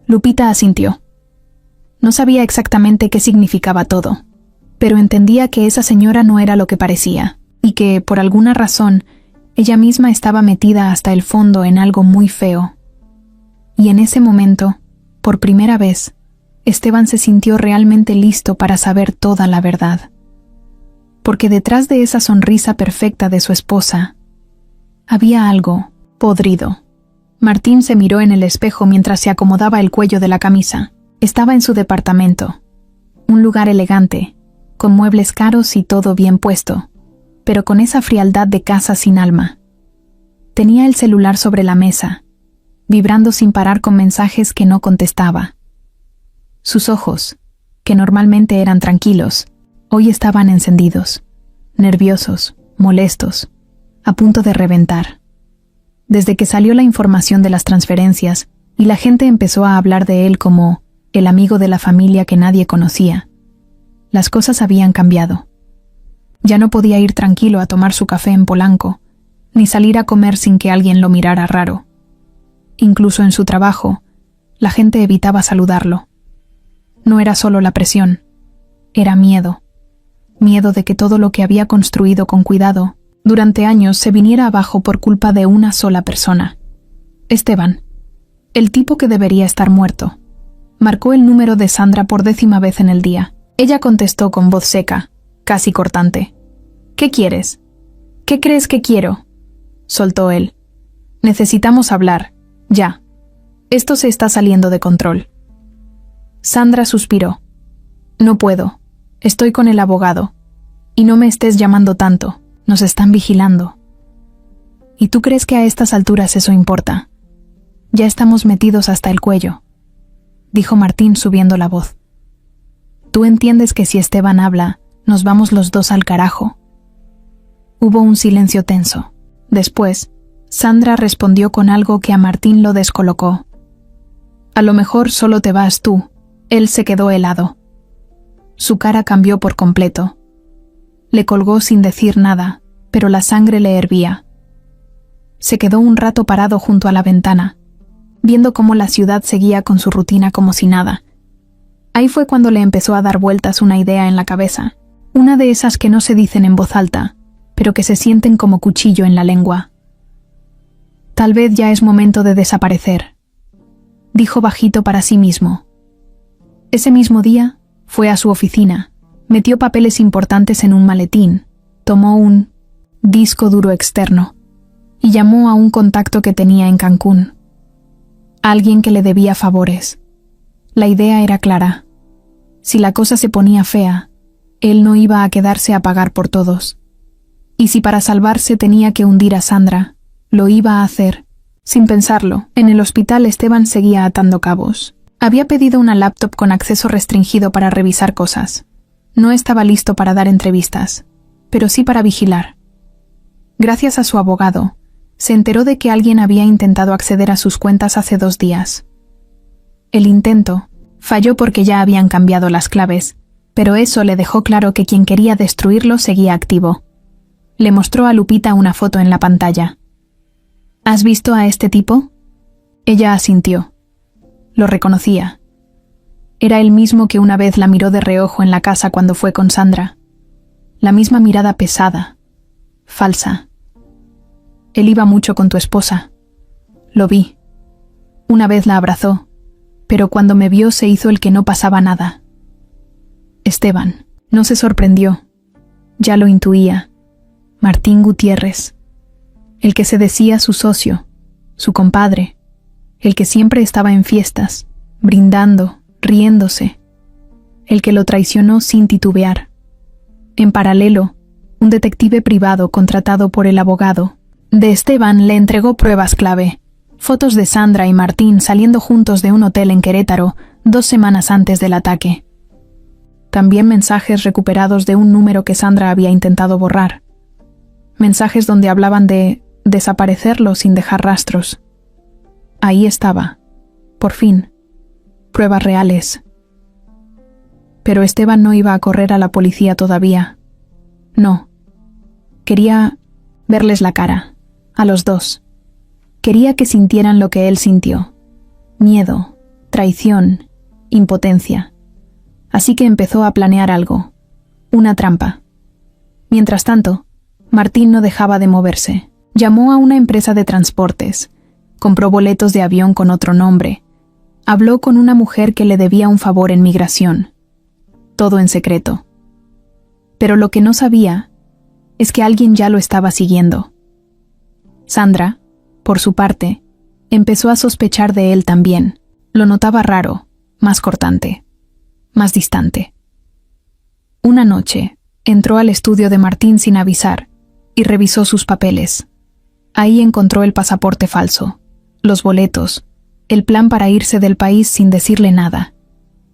Lupita asintió. No sabía exactamente qué significaba todo, pero entendía que esa señora no era lo que parecía, y que, por alguna razón, ella misma estaba metida hasta el fondo en algo muy feo. Y en ese momento, por primera vez, Esteban se sintió realmente listo para saber toda la verdad. Porque detrás de esa sonrisa perfecta de su esposa, había algo podrido. Martín se miró en el espejo mientras se acomodaba el cuello de la camisa. Estaba en su departamento, un lugar elegante, con muebles caros y todo bien puesto, pero con esa frialdad de casa sin alma. Tenía el celular sobre la mesa, vibrando sin parar con mensajes que no contestaba. Sus ojos, que normalmente eran tranquilos, hoy estaban encendidos, nerviosos, molestos, a punto de reventar. Desde que salió la información de las transferencias y la gente empezó a hablar de él como el amigo de la familia que nadie conocía, las cosas habían cambiado. Ya no podía ir tranquilo a tomar su café en Polanco, ni salir a comer sin que alguien lo mirara raro. Incluso en su trabajo, la gente evitaba saludarlo. No era solo la presión, era miedo. Miedo de que todo lo que había construido con cuidado durante años se viniera abajo por culpa de una sola persona. Esteban, el tipo que debería estar muerto. Marcó el número de Sandra por 10ª vez en el día. Ella contestó con voz seca, casi cortante. «¿Qué quieres? ¿Qué crees que quiero?», soltó él. «Necesitamos hablar, ya. Esto se está saliendo de control». Sandra suspiró. «No puedo. Estoy con el abogado. Y no me estés llamando tanto. Nos están vigilando». «¿Y tú crees que a estas alturas eso importa? Ya estamos metidos hasta el cuello», dijo Martín subiendo la voz. «Tú entiendes que si Esteban habla, nos vamos los dos al carajo». Hubo un silencio tenso. Después, Sandra respondió con algo que a Martín lo descolocó. «A lo mejor solo te vas tú». Él se quedó helado. Su cara cambió por completo. Le colgó sin decir nada, pero la sangre le hervía. Se quedó un rato parado junto a la ventana, viendo cómo la ciudad seguía con su rutina como si nada. Ahí fue cuando le empezó a dar vueltas una idea en la cabeza, una de esas que no se dicen en voz alta, pero que se sienten como cuchillo en la lengua. «Tal vez ya es momento de desaparecer», dijo bajito para sí mismo. Ese mismo día, fue a su oficina, Metió papeles importantes en un maletín, tomó un disco duro externo y llamó a un contacto que tenía en Cancún. Alguien que le debía favores. La idea era clara. Si la cosa se ponía fea, él no iba a quedarse a pagar por todos. Y si para salvarse tenía que hundir a Sandra, lo iba a hacer. Sin pensarlo, en el hospital Esteban seguía atando cabos. Había pedido una laptop con acceso restringido para revisar cosas. No estaba listo para dar entrevistas, pero sí para vigilar. Gracias a su abogado, se enteró de que alguien había intentado acceder a sus cuentas hace 2 días. El intento falló porque ya habían cambiado las claves, pero eso le dejó claro que quien quería destruirlo seguía activo. Le mostró a Lupita una foto en la pantalla. ¿Has visto a este tipo? Ella asintió. Lo reconocía. Era el mismo que una vez la miró de reojo en la casa cuando fue con Sandra. La misma mirada pesada, falsa. Él iba mucho con tu esposa. Lo vi. Una vez la abrazó, pero cuando me vio se hizo el que no pasaba nada. Esteban no se sorprendió. Ya lo intuía. Martín Gutiérrez. El que se decía su socio, su compadre. El que siempre estaba en fiestas, brindando, riéndose. El que lo traicionó sin titubear. En paralelo, un detective privado contratado por el abogado de Esteban le entregó pruebas clave, fotos de Sandra y Martín saliendo juntos de un hotel en Querétaro 2 semanas antes del ataque. También mensajes recuperados de un número que Sandra había intentado borrar. Mensajes donde hablaban de desaparecerlo sin dejar rastros. Ahí estaba, por fin, pruebas reales. Pero Esteban no iba a correr a la policía todavía. No. Quería verles la cara, a los dos. Quería que sintieran lo que él sintió. Miedo, traición, impotencia. Así que empezó a planear algo. Una trampa. Mientras tanto, Martín no dejaba de moverse. Llamó a una empresa de transportes. Compró boletos de avión con otro nombre. Habló con una mujer que le debía un favor en migración. Todo en secreto. Pero lo que no sabía es que alguien ya lo estaba siguiendo. Sandra, por su parte, empezó a sospechar de él también. Lo notaba raro, más cortante, más distante. Una noche, entró al estudio de Martín sin avisar y revisó sus papeles. Ahí encontró el pasaporte falso, los boletos, el plan para irse del país sin decirle nada.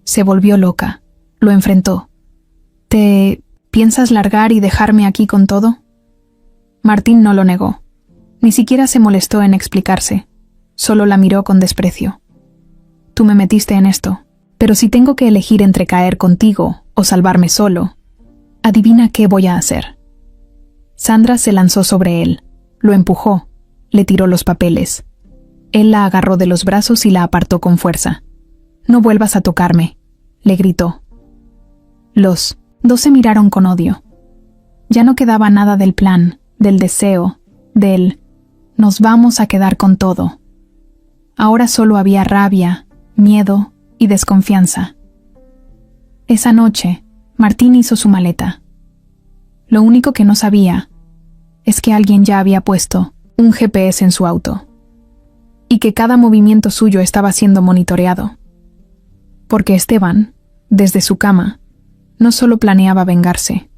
Se volvió loca. Lo enfrentó. ¿Te piensas largar y dejarme aquí con todo? Martín no lo negó. Ni siquiera se molestó en explicarse. Solo la miró con desprecio. Tú me metiste en esto, pero si tengo que elegir entre caer contigo o salvarme solo, adivina qué voy a hacer. Sandra se lanzó sobre él. Lo empujó. Le tiró los papeles. Él la agarró de los brazos y la apartó con fuerza. No vuelvas a tocarme, le gritó. Los 2 se miraron con odio. Ya no quedaba nada del plan, del deseo, del nos vamos a quedar con todo. Ahora solo había rabia, miedo y desconfianza. Esa noche, Martín hizo su maleta. Lo único que no sabía es que alguien ya había puesto un GPS en su auto y que cada movimiento suyo estaba siendo monitoreado. Porque Esteban, desde su cama, no solo planeaba vengarse.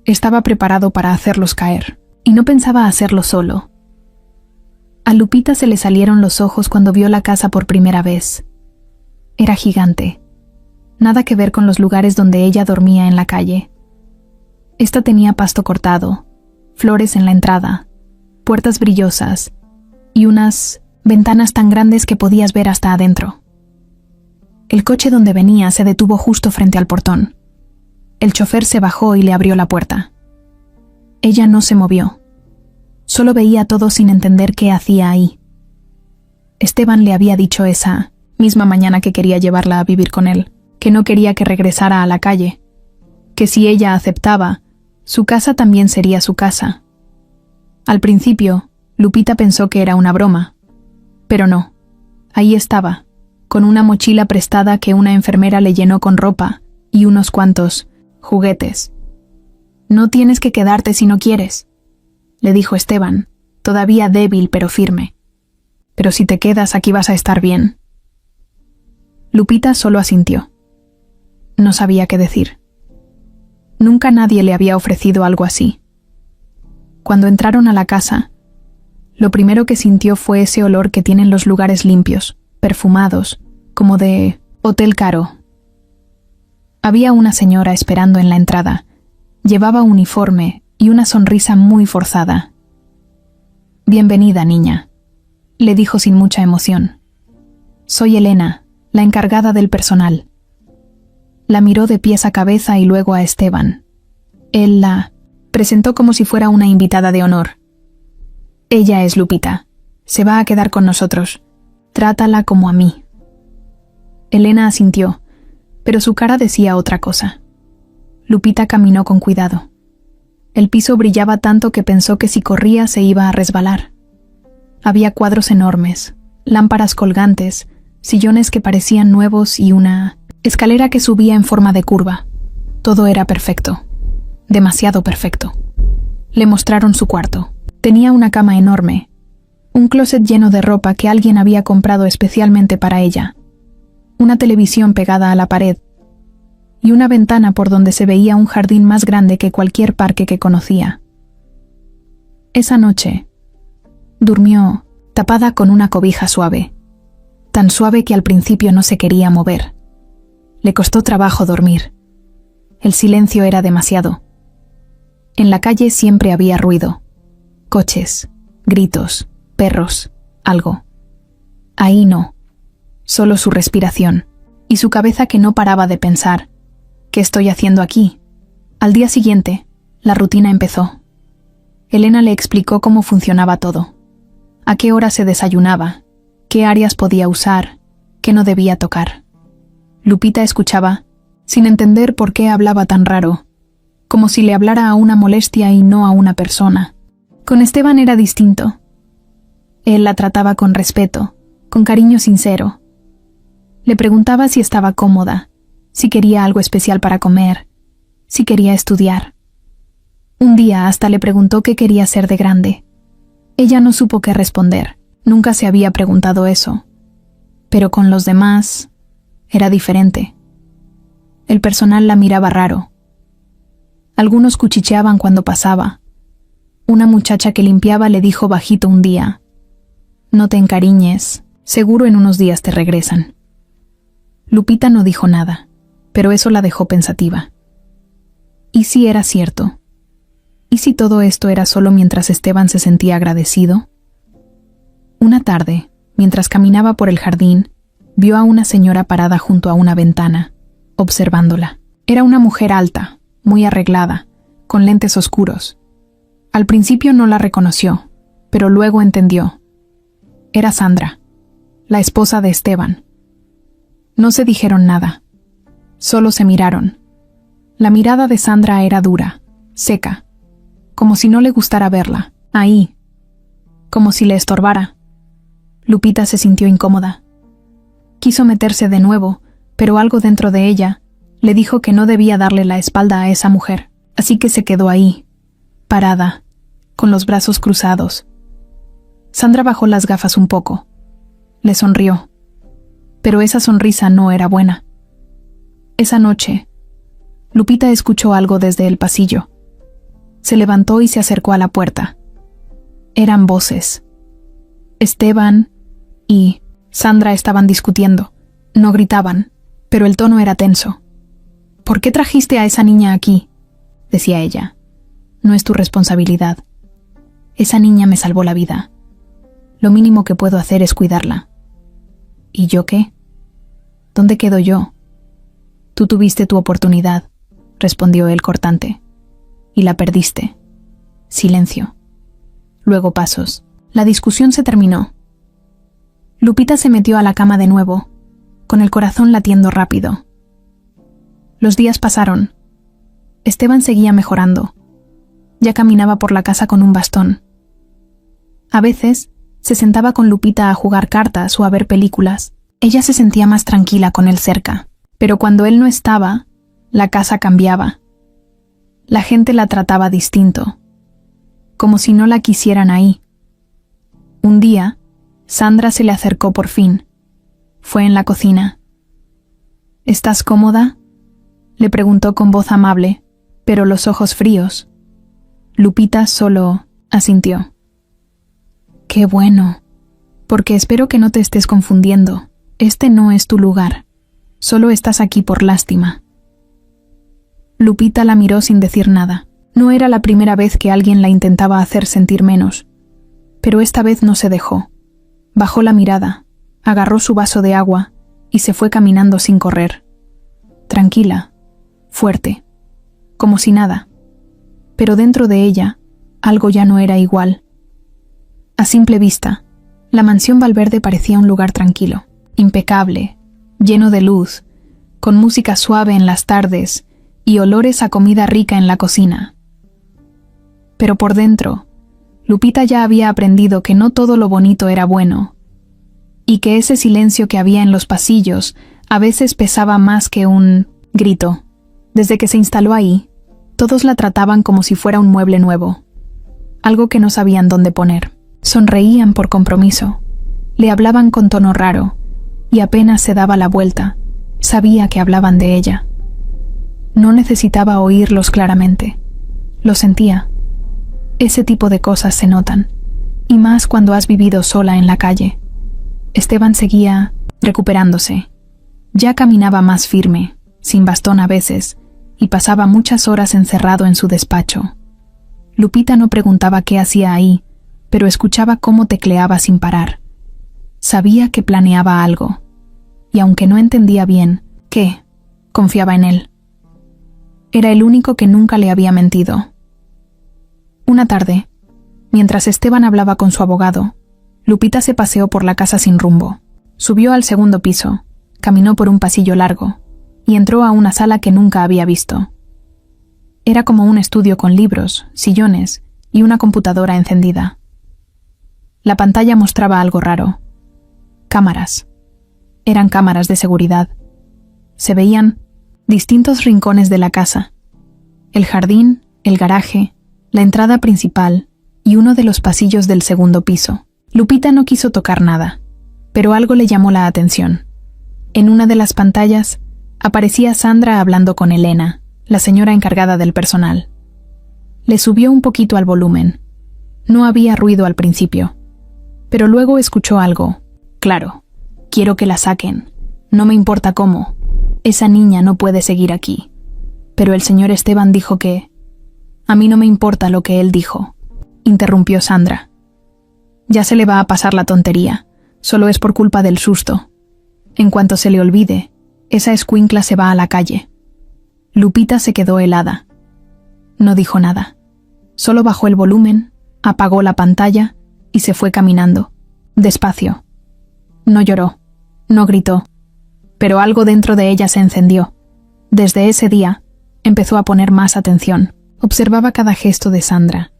Estaba preparado para hacerlos caer, y no pensaba hacerlo solo. A Lupita se le salieron los ojos cuando vio la casa por primera vez. Era gigante. Nada que ver con los lugares donde ella dormía en la calle. Esta tenía pasto cortado, flores en la entrada, puertas brillosas y unas ventanas tan grandes que podías ver hasta adentro. El coche donde venía se detuvo justo frente al portón. El chofer se bajó y le abrió la puerta. Ella no se movió. Solo veía todo sin entender qué hacía ahí. Esteban le había dicho esa misma mañana que quería llevarla a vivir con él, que no quería que regresara a la calle, que si ella aceptaba, su casa también sería su casa. Al principio, Lupita pensó que era una broma, pero no. Ahí estaba, con una mochila prestada que una enfermera le llenó con ropa y unos cuantos juguetes. «No tienes que quedarte si no quieres», le dijo Esteban, todavía débil pero firme. «Pero si te quedas aquí vas a estar bien». Lupita solo asintió. No sabía qué decir. Nunca nadie le había ofrecido algo así. Cuando entraron a la casa, lo primero que sintió fue ese olor que tienen los lugares limpios, perfumados, como de hotel caro. Había una señora esperando en la entrada. Llevaba uniforme y una sonrisa muy forzada. «Bienvenida, niña», le dijo sin mucha emoción. «Soy Elena, la encargada del personal». La miró de pies a cabeza y luego a Esteban. Él la presentó como si fuera una invitada de honor. «Ella es Lupita. Se va a quedar con nosotros. Trátala como a mí». Elena asintió, pero su cara decía otra cosa. Lupita caminó con cuidado. El piso brillaba tanto que pensó que si corría se iba a resbalar. Había cuadros enormes, lámparas colgantes, sillones que parecían nuevos y una escalera que subía en forma de curva. Todo era perfecto. Demasiado perfecto. Le mostraron su cuarto. Tenía una cama enorme, un closet lleno de ropa que alguien había comprado especialmente para ella, una televisión pegada a la pared y una ventana por donde se veía un jardín más grande que cualquier parque que conocía. Esa noche, durmió tapada con una cobija suave, tan suave que al principio no se quería mover. Le costó trabajo dormir. El silencio era demasiado. En la calle siempre había ruido. Coches, gritos, perros, algo. Ahí no. Solo su respiración y su cabeza que no paraba de pensar. ¿Qué estoy haciendo aquí? Al día siguiente, la rutina empezó. Elena le explicó cómo funcionaba todo. A qué hora se desayunaba, qué áreas podía usar, qué no debía tocar. Lupita escuchaba, sin entender por qué hablaba tan raro, como si le hablara a una molestia y no a una persona. Con Esteban era distinto. Él la trataba con respeto, con cariño sincero. Le preguntaba si estaba cómoda, si quería algo especial para comer, si quería estudiar. Un día hasta le preguntó qué quería ser de grande. Ella no supo qué responder, nunca se había preguntado eso. Pero con los demás era diferente. El personal la miraba raro. Algunos cuchicheaban cuando pasaba. Una muchacha que limpiaba le dijo bajito un día: «No te encariñes, seguro en unos días te regresan». Lupita no dijo nada, pero eso la dejó pensativa. ¿Y si era cierto? ¿Y si todo esto era solo mientras Esteban se sentía agradecido? Una tarde, mientras caminaba por el jardín, vio a una señora parada junto a una ventana, observándola. Era una mujer alta, muy arreglada, con lentes oscuros. Al principio no la reconoció, pero luego entendió. Era Sandra, la esposa de Esteban. No se dijeron nada, solo se miraron. La mirada de Sandra era dura, seca, como si no le gustara verla, ahí, como si le estorbara. Lupita se sintió incómoda. Quiso meterse de nuevo, pero algo dentro de ella le dijo que no debía darle la espalda a esa mujer, así que se quedó ahí, parada, con los brazos cruzados. Sandra bajó las gafas un poco. Le sonrió. Pero esa sonrisa no era buena. Esa noche, Lupita escuchó algo desde el pasillo. Se levantó y se acercó a la puerta. Eran voces. Esteban y Sandra estaban discutiendo. No gritaban, pero el tono era tenso. «¿Por qué trajiste a esa niña aquí?», decía ella. «No es tu responsabilidad. Esa niña me salvó la vida. Lo mínimo que puedo hacer es cuidarla». «¿Y yo qué? ¿Dónde quedo yo?». «Tú tuviste tu oportunidad», respondió él cortante. «Y la perdiste». Silencio. Luego pasos. La discusión se terminó. Lupita se metió a la cama de nuevo, con el corazón latiendo rápido. Los días pasaron. Esteban seguía mejorando. Ya caminaba por la casa con un bastón. A veces se sentaba con Lupita a jugar cartas o a ver películas. Ella se sentía más tranquila con él cerca. Pero cuando él no estaba, la casa cambiaba. La gente la trataba distinto, como si no la quisieran ahí. Un día, Sandra se le acercó por fin. Fue en la cocina. ¿Estás cómoda?, le preguntó con voz amable, pero los ojos fríos. Lupita solo asintió. «Qué bueno, porque espero que no te estés confundiendo. Este no es tu lugar. Solo estás aquí por lástima». Lupita la miró sin decir nada. No era la primera vez que alguien la intentaba hacer sentir menos, pero esta vez no se dejó. Bajó la mirada, agarró su vaso de agua y se fue caminando sin correr. Tranquila, fuerte, como si nada. Pero dentro de ella, algo ya no era igual. A simple vista, la mansión Valverde parecía un lugar tranquilo, impecable, lleno de luz, con música suave en las tardes y olores a comida rica en la cocina. Pero por dentro, Lupita ya había aprendido que no todo lo bonito era bueno, y que ese silencio que había en los pasillos a veces pesaba más que un grito. Desde que se instaló ahí, todos la trataban como si fuera un mueble nuevo, algo que no sabían dónde poner. Sonreían por compromiso, le hablaban con tono raro, y apenas se daba la vuelta, sabía que hablaban de ella. No necesitaba oírlos claramente, lo sentía. Ese tipo de cosas se notan, y más cuando has vivido sola en la calle. Esteban seguía recuperándose. Ya caminaba más firme, sin bastón a veces, y pasaba muchas horas encerrado en su despacho. Lupita no preguntaba qué hacía ahí, pero escuchaba cómo tecleaba sin parar. Sabía que planeaba algo, y aunque no entendía bien qué, confiaba en él. Era el único que nunca le había mentido. Una tarde, mientras Esteban hablaba con su abogado, Lupita se paseó por la casa sin rumbo. Subió al segundo piso, caminó por un pasillo largo y entró a una sala que nunca había visto. Era como un estudio con libros, sillones y una computadora encendida. La pantalla mostraba algo raro. Cámaras. Eran cámaras de seguridad. Se veían distintos rincones de la casa. El jardín, el garaje, la entrada principal y uno de los pasillos del segundo piso. Lupita no quiso tocar nada, pero algo le llamó la atención. En una de las pantallas aparecía Sandra hablando con Elena, la señora encargada del personal. Le subió un poquito al volumen. No había ruido al principio, pero luego escuchó algo. Claro, quiero que la saquen. No me importa cómo. Esa niña no puede seguir aquí. Pero el señor Esteban dijo que... A mí no me importa lo que él dijo, interrumpió Sandra. Ya se le va a pasar la tontería, solo es por culpa del susto. En cuanto se le olvide, esa escuincla se va a la calle. Lupita se quedó helada. No dijo nada. Solo bajó el volumen, apagó la pantalla y se fue caminando, despacio. No lloró, no gritó, pero algo dentro de ella se encendió. Desde ese día, empezó a poner más atención. Observaba cada gesto de Sandra,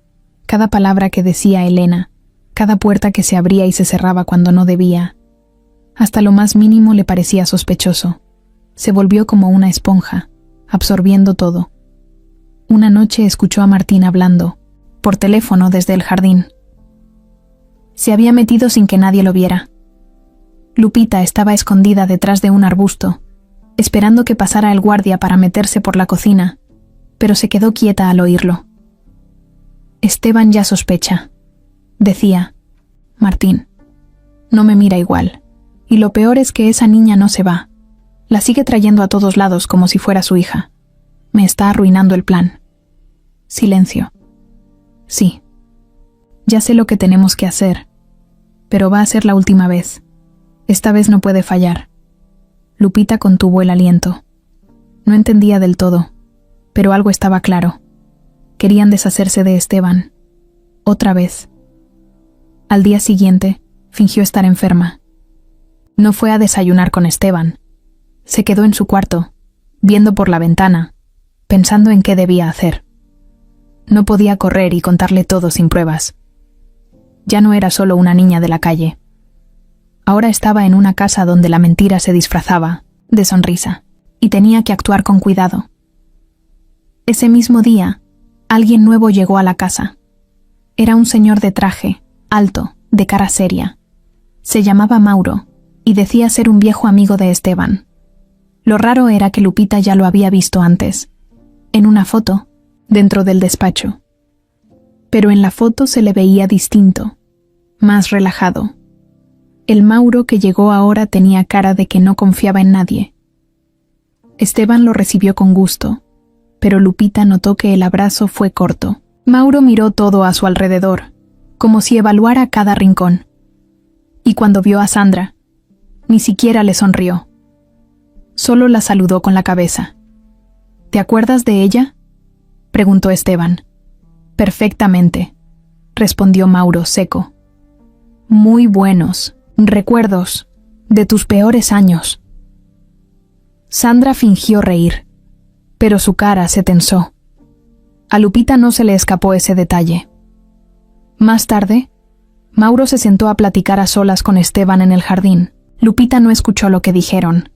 cada palabra que decía Elena, cada puerta que se abría y se cerraba cuando no debía. Hasta lo más mínimo le parecía sospechoso. Se volvió como una esponja, absorbiendo todo. Una noche escuchó a Martín hablando, por teléfono desde el jardín. Se había metido sin que nadie lo viera. Lupita estaba escondida detrás de un arbusto, esperando que pasara el guardia para meterse por la cocina, pero se quedó quieta al oírlo. Esteban ya sospecha, decía. Martín, no me mira igual, y lo peor es que esa niña no se va. La sigue trayendo a todos lados como si fuera su hija. Me está arruinando el plan. Silencio. Sí. Ya sé lo que tenemos que hacer, pero va a ser la última vez. Esta vez no puede fallar. Lupita contuvo el aliento. No entendía del todo, pero algo estaba claro. Querían deshacerse de Esteban. Otra vez. Al día siguiente, fingió estar enferma. No fue a desayunar con Esteban. Se quedó en su cuarto, viendo por la ventana, pensando en qué debía hacer. No podía correr y contarle todo sin pruebas. Ya no era solo una niña de la calle. Ahora estaba en una casa donde la mentira se disfrazaba de sonrisa, y tenía que actuar con cuidado. Ese mismo día, alguien nuevo llegó a la casa. Era un señor de traje, alto, de cara seria. Se llamaba Mauro, y decía ser un viejo amigo de Esteban. Lo raro era que Lupita ya lo había visto antes, en una foto, dentro del despacho. Pero en la foto se le veía distinto, más relajado. El Mauro que llegó ahora tenía cara de que no confiaba en nadie. Esteban lo recibió con gusto, pero Lupita notó que el abrazo fue corto. Mauro miró todo a su alrededor, como si evaluara cada rincón. Y cuando vio a Sandra, ni siquiera le sonrió. Solo la saludó con la cabeza. ¿Te acuerdas de ella?, preguntó Esteban. Perfectamente, respondió Mauro seco. Muy buenos recuerdos de tus peores años. Sandra fingió reír, pero su cara se tensó. A Lupita no se le escapó ese detalle. Más tarde, Mauro se sentó a platicar a solas con Esteban en el jardín. Lupita no escuchó lo que dijeron,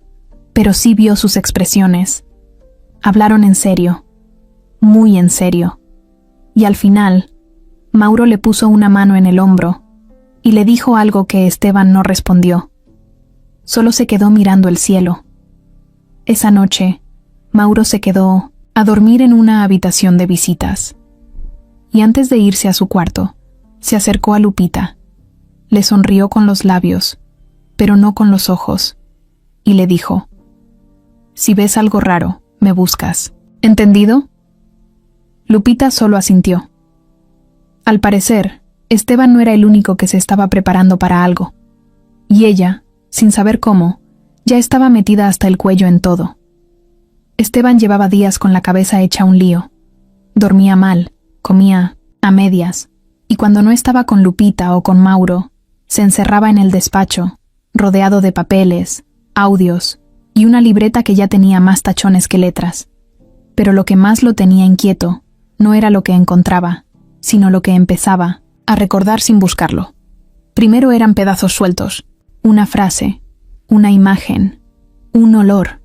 pero sí vio sus expresiones. Hablaron en serio, muy en serio, y al final, Mauro le puso una mano en el hombro y le dijo algo que Esteban no respondió. Solo se quedó mirando el cielo. Esa noche, Mauro se quedó a dormir en una habitación de visitas. Y antes de irse a su cuarto, se acercó a Lupita. Le sonrió con los labios, pero no con los ojos, y le dijo: «Si ves algo raro, me buscas. ¿Entendido?». Lupita solo asintió. Al parecer, Esteban no era el único que se estaba preparando para algo, y ella, sin saber cómo, ya estaba metida hasta el cuello en todo. Esteban llevaba días con la cabeza hecha un lío. Dormía mal, comía a medias, y cuando no estaba con Lupita o con Mauro, se encerraba en el despacho, rodeado de papeles, audios y una libreta que ya tenía más tachones que letras. Pero lo que más lo tenía inquieto no era lo que encontraba, sino lo que empezaba a recordar sin buscarlo. Primero eran pedazos sueltos, una frase, una imagen, un olor.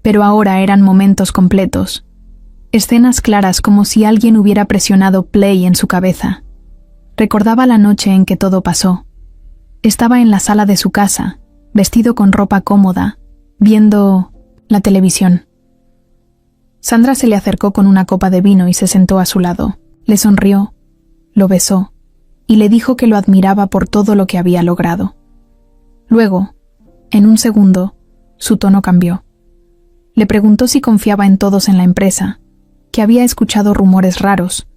Pero ahora eran momentos completos, escenas claras como si alguien hubiera presionado play en su cabeza. Recordaba la noche en que todo pasó. Estaba en la sala de su casa, vestido con ropa cómoda, viendo la televisión. Sandra se le acercó con una copa de vino y se sentó a su lado. Le sonrió, lo besó y le dijo que lo admiraba por todo lo que había logrado. Luego, en un segundo, su tono cambió. Le preguntó si confiaba en todos en la empresa, que había escuchado rumores raros,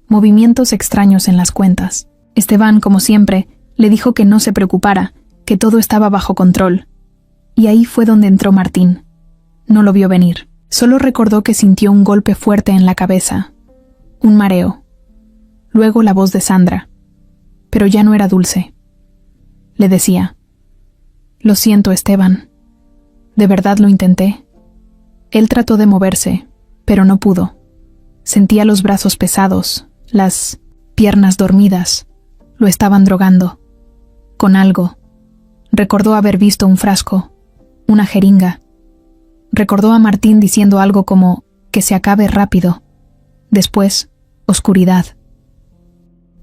movimientos extraños en las cuentas. Esteban, como siempre, le dijo que no se preocupara, que todo estaba bajo control. Y ahí fue donde entró Martín. No lo vio venir. Solo recordó que sintió un golpe fuerte en la cabeza, un mareo. Luego la voz de Sandra, pero ya no era dulce. Le decía: «Lo siento, Esteban. De verdad lo intenté». Él trató de moverse, pero no pudo. Sentía los brazos pesados, las piernas dormidas. Lo estaban drogando. Con algo. Recordó haber visto un frasco, una jeringa. Recordó a Martín diciendo algo como que se acabe rápido. Después, oscuridad.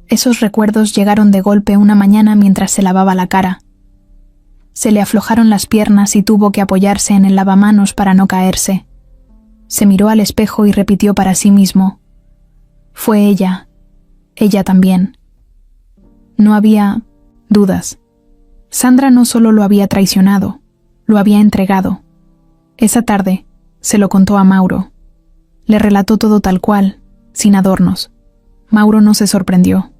Esos recuerdos llegaron de golpe una mañana mientras se lavaba la cara. Se le aflojaron las piernas y tuvo que apoyarse en el lavamanos para no caerse. Se miró al espejo y repitió para sí mismo: «Fue ella también». No había dudas. Sandra no solo lo había traicionado, lo había entregado. Esa tarde se lo contó a Mauro. Le relató todo tal cual, sin adornos. Mauro no se sorprendió.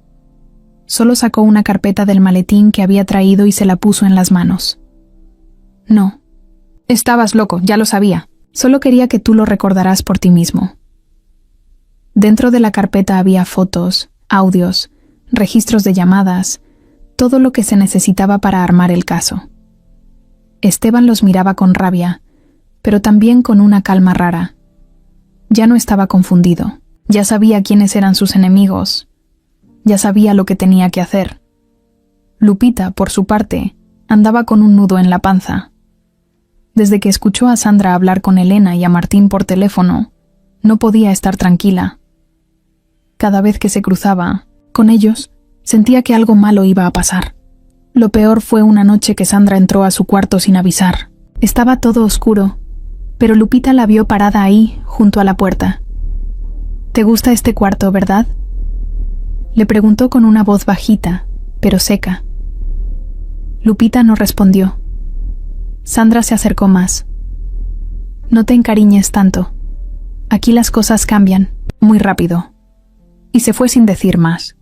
Solo sacó una carpeta del maletín que había traído y se la puso en las manos. «No. Estabas loco, ya lo sabía. Solo quería que tú lo recordaras por ti mismo». Dentro de la carpeta había fotos, audios, registros de llamadas, todo lo que se necesitaba para armar el caso. Esteban los miraba con rabia, pero también con una calma rara. Ya no estaba confundido. Ya sabía quiénes eran sus enemigos. Ya sabía lo que tenía que hacer. Lupita, por su parte, andaba con un nudo en la panza. Desde que escuchó a Sandra hablar con Elena y a Martín por teléfono, No podía estar tranquila. Cada vez que se cruzaba con ellos, sentía que algo malo iba a pasar. Lo peor fue una noche que Sandra entró a su cuarto sin avisar. Estaba todo oscuro, pero Lupita la vio parada ahí, junto a la puerta. «¿Te gusta este cuarto, verdad?», le preguntó con una voz bajita, pero seca. Lupita no respondió. Sandra se acercó más. «No te encariñes tanto. Aquí las cosas cambian, muy rápido». Y se fue sin decir más.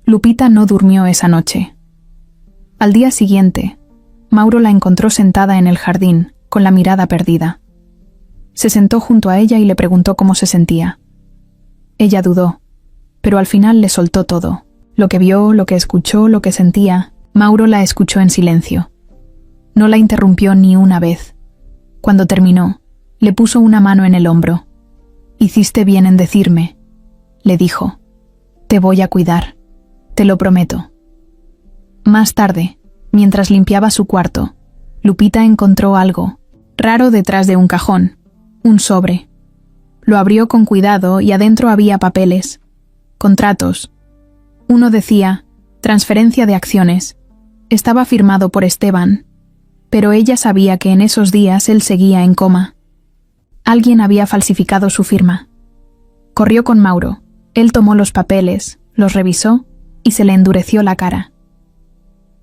Lupita no durmió esa noche. Al día siguiente, Mauro la encontró sentada en el jardín, con la mirada perdida. Se sentó junto a ella y le preguntó cómo se sentía. Ella dudó, pero al final le soltó todo. Lo que vio, lo que escuchó, lo que sentía. Mauro la escuchó en silencio. No la interrumpió ni una vez. Cuando terminó, le puso una mano en el hombro. «Hiciste bien en decirme», le dijo. «Te voy a cuidar, te lo prometo». Más tarde, mientras limpiaba su cuarto, Lupita encontró algo raro detrás de un cajón, un sobre. Lo abrió con cuidado y adentro había papeles, contratos. Uno decía, transferencia de acciones. Estaba firmado por Esteban, pero ella sabía que en esos días él seguía en coma. Alguien había falsificado su firma. Corrió con Mauro. Él tomó los papeles, los revisó y se le endureció la cara.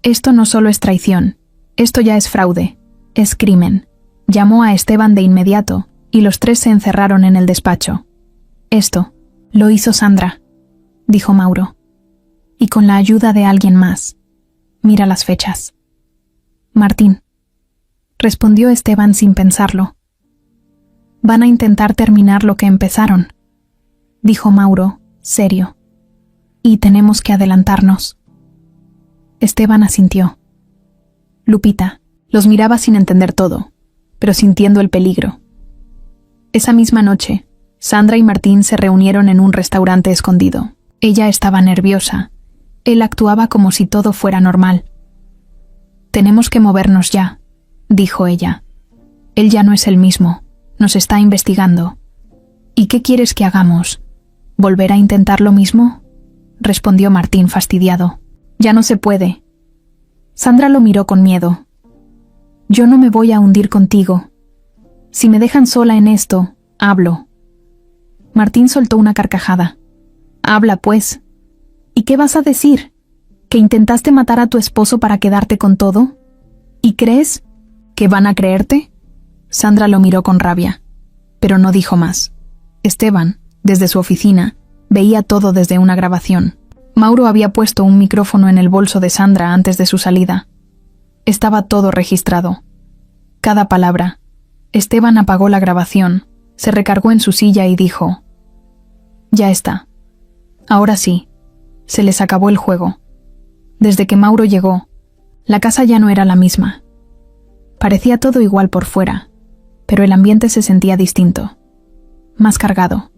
«Esto no solo es traición, esto ya es fraude, es crimen». Llamó a Esteban de inmediato y los tres se encerraron en el despacho. «Esto lo hizo Sandra», dijo Mauro. «Y con la ayuda de alguien más. Mira las fechas». «Martín», respondió Esteban sin pensarlo. «Van a intentar terminar lo que empezaron», dijo Mauro, serio. «Y tenemos que adelantarnos». Esteban asintió. Lupita los miraba sin entender todo, pero sintiendo el peligro. Esa misma noche, Sandra y Martín se reunieron en un restaurante escondido. Ella estaba nerviosa. Él actuaba como si todo fuera normal. «Tenemos que movernos ya», dijo ella. «Él ya no es el mismo. Nos está investigando». «¿Y qué quieres que hagamos? ¿Volver a intentar lo mismo?», respondió Martín fastidiado. «Ya no se puede». Sandra lo miró con miedo. «Yo no me voy a hundir contigo. Si me dejan sola en esto, hablo». Martín soltó una carcajada. «Habla, pues. ¿Y qué vas a decir? ¿Que intentaste matar a tu esposo para quedarte con todo? ¿Y crees que van a creerte?». Sandra lo miró con rabia, pero no dijo más. Esteban, desde su oficina, veía todo desde una grabación. Mauro había puesto un micrófono en el bolso de Sandra antes de su salida. Estaba todo registrado. Cada palabra. Esteban apagó la grabación, se recargó en su silla y dijo: «Ya está. Ahora sí. Se les acabó el juego. Desde que Mauro llegó, la casa ya no era la misma. Parecía todo igual por fuera, pero el ambiente se sentía distinto. Más cargado.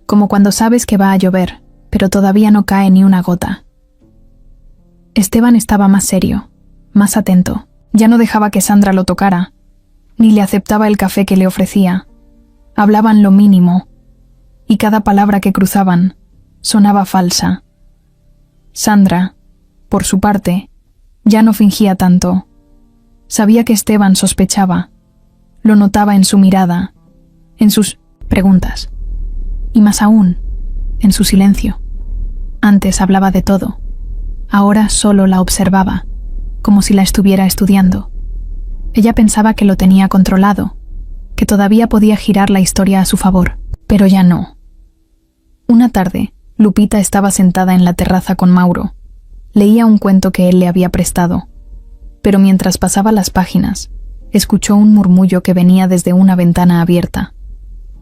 Como cuando sabes que va a llover, pero todavía no cae ni una gota». Esteban estaba más serio, más atento. Ya no dejaba que Sandra lo tocara, ni le aceptaba el café que le ofrecía. Hablaban lo mínimo, y cada palabra que cruzaban sonaba falsa. Sandra, por su parte, ya no fingía tanto. Sabía que Esteban sospechaba. Lo notaba en su mirada, en sus preguntas, y más aún, en su silencio. Antes hablaba de todo. Ahora solo la observaba, como si la estuviera estudiando. Ella pensaba que lo tenía controlado, que todavía podía girar la historia a su favor, pero ya no. Una tarde, Lupita estaba sentada en la terraza con Mauro. Leía un cuento que él le había prestado, pero mientras pasaba las páginas, escuchó un murmullo que venía desde una ventana abierta.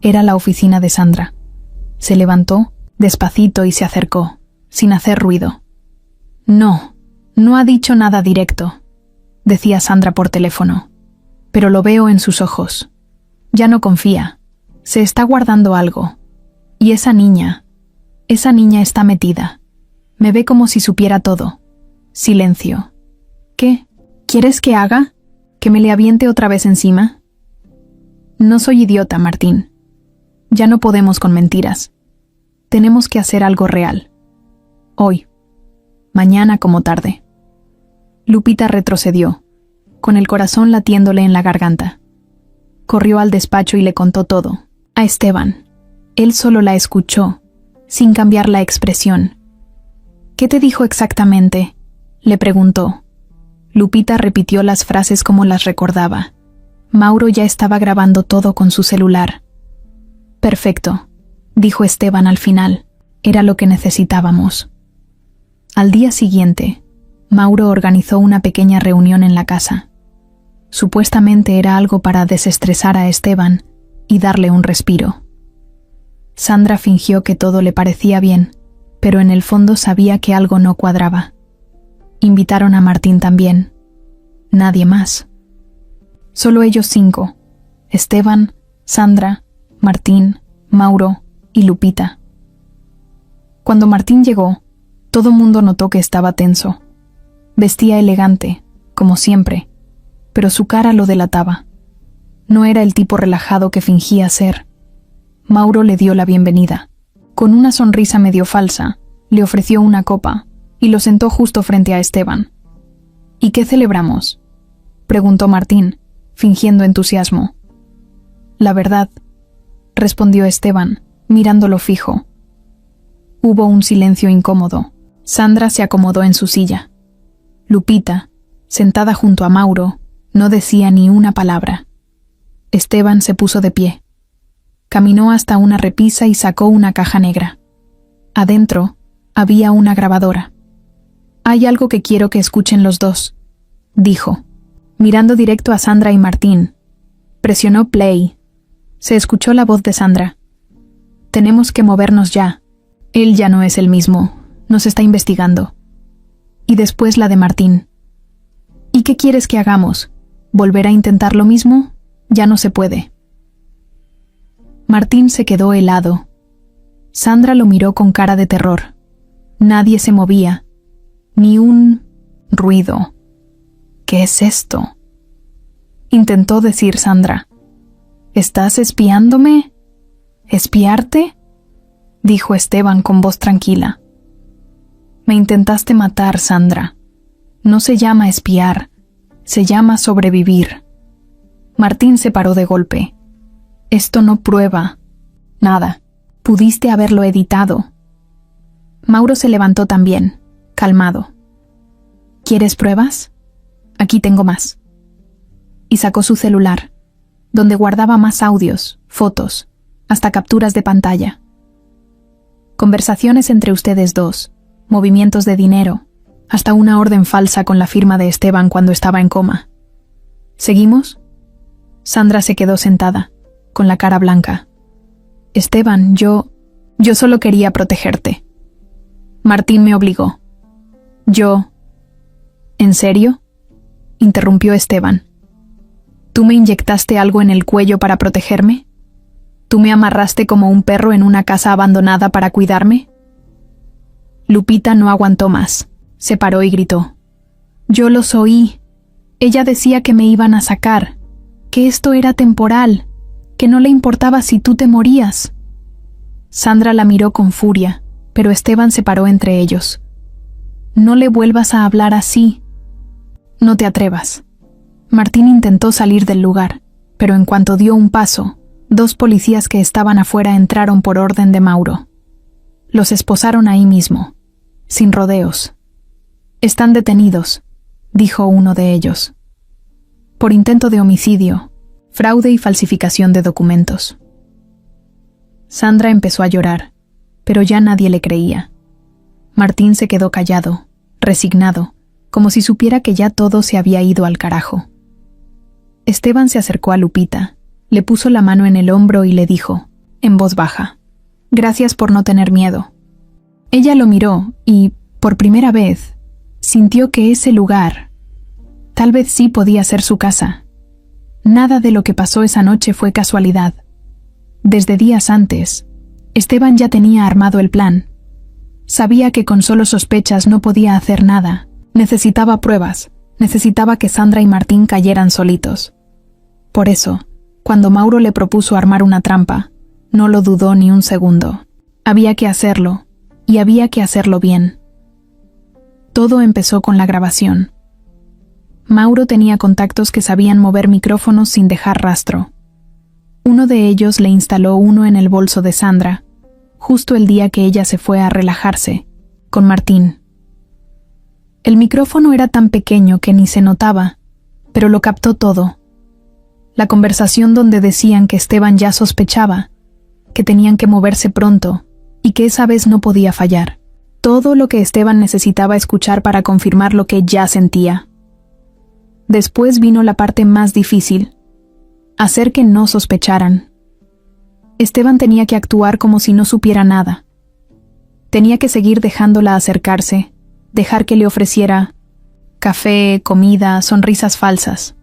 Era la oficina de Sandra. Se levantó, despacito, y se acercó, sin hacer ruido. No ha dicho nada directo», decía Sandra por teléfono, «pero lo veo en sus ojos. Ya no confía. Se está guardando algo. Y esa niña está metida. Me ve como si supiera todo». Silencio. «¿Qué? ¿Quieres que haga? ¿Que me le aviente otra vez encima?» «No soy idiota, Martín. Ya no podemos con mentiras. Tenemos que hacer algo real. Hoy. Mañana como tarde. Lupita retrocedió, con el corazón latiéndole en la garganta. Corrió al despacho y le contó todo, a Esteban. Él solo la escuchó, sin cambiar la expresión. ¿Qué te dijo exactamente?, le preguntó. Lupita repitió las frases como las recordaba. Mauro ya estaba grabando todo con su celular. Perfecto, dijo Esteban al final. Era lo que necesitábamos. Al día siguiente, Mauro organizó una pequeña reunión en la casa. Supuestamente era algo para desestresar a Esteban y darle un respiro. Sandra fingió que todo le parecía bien, pero en el fondo sabía que algo no cuadraba. Invitaron a Martín también. Nadie más. Solo ellos 5. Esteban, Sandra, Martín, Mauro y Lupita. Cuando Martín llegó, todo mundo notó que estaba tenso. Vestía elegante, como siempre, pero su cara lo delataba. No era el tipo relajado que fingía ser. Mauro le dio la bienvenida. Con una sonrisa medio falsa, le ofreció una copa y lo sentó justo frente a Esteban. ¿Y qué celebramos?, preguntó Martín, fingiendo entusiasmo. La verdad, respondió Esteban, mirándolo fijo. Hubo un silencio incómodo. Sandra se acomodó en su silla. Lupita, sentada junto a Mauro, no decía ni una palabra. Esteban se puso de pie. Caminó hasta una repisa y sacó una caja negra. Adentro había una grabadora. Hay algo que quiero que escuchen los dos, dijo, mirando directo a Sandra y Martín. Presionó play. Se escuchó la voz de Sandra. Tenemos que movernos ya. Él ya no es el mismo. Nos está investigando. Y después la de Martín. ¿Y qué quieres que hagamos? ¿Volver a intentar lo mismo? Ya no se puede. Martín se quedó helado. Sandra lo miró con cara de terror. Nadie se movía. Ni un ruido. ¿Qué es esto?, intentó decir Sandra. ¿Estás espiándome? ¿Espiarte?, dijo Esteban con voz tranquila. Me intentaste matar, Sandra. No se llama espiar, se llama sobrevivir. Martín se paró de golpe. Esto no prueba nada. Pudiste haberlo editado. Mauro se levantó también, calmado. ¿Quieres pruebas? Aquí tengo más. Y sacó su celular, donde guardaba más audios, fotos, hasta capturas de pantalla. Conversaciones entre ustedes dos, movimientos de dinero, hasta una orden falsa con la firma de Esteban cuando estaba en coma. ¿Seguimos? Sandra se quedó sentada, con la cara blanca. Esteban, yo solo quería protegerte. Martín me obligó. ¿En serio?, interrumpió Esteban. ¿Tú me inyectaste algo en el cuello para protegerme? ¿Tú me amarraste como un perro en una casa abandonada para cuidarme? Lupita no aguantó más. Se paró y gritó. Yo los oí. Ella decía que me iban a sacar, que esto era temporal, que no le importaba si tú te morías. Sandra la miró con furia, pero Esteban se paró entre ellos. No le vuelvas a hablar así. No te atrevas. Martín intentó salir del lugar, pero en cuanto dio un paso, 2 policías que estaban afuera entraron por orden de Mauro. Los esposaron ahí mismo, sin rodeos. Están detenidos, dijo uno de ellos. Por intento de homicidio, fraude y falsificación de documentos. Sandra empezó a llorar, pero ya nadie le creía. Martín se quedó callado, resignado, como si supiera que ya todo se había ido al carajo. Esteban se acercó a Lupita, le puso la mano en el hombro y le dijo, en voz baja, «Gracias por no tener miedo». Ella lo miró y, por primera vez, sintió que ese lugar, tal vez sí podía ser su casa. Nada de lo que pasó esa noche fue casualidad. Desde días antes, Esteban ya tenía armado el plan. Sabía que con solo sospechas no podía hacer nada. Necesitaba pruebas, necesitaba que Sandra y Martín cayeran solitos. Por eso, cuando Mauro le propuso armar una trampa, No lo dudó ni un segundo. Había que hacerlo, y había que hacerlo bien. Todo empezó con la grabación. Mauro tenía contactos que sabían mover micrófonos sin dejar rastro. Uno de ellos le instaló uno en el bolso de Sandra, justo el día que ella se fue a relajarse, con Martín. El micrófono era tan pequeño que ni se notaba, pero lo captó todo. La conversación donde decían que Esteban ya sospechaba, que tenían que moverse pronto y que esa vez no podía fallar. Todo lo que Esteban necesitaba escuchar para confirmar lo que ya sentía. Después vino la parte más difícil, hacer que no sospecharan. Esteban tenía que actuar como si no supiera nada. Tenía que seguir dejándola acercarse, dejar que le ofreciera café, comida, sonrisas falsas,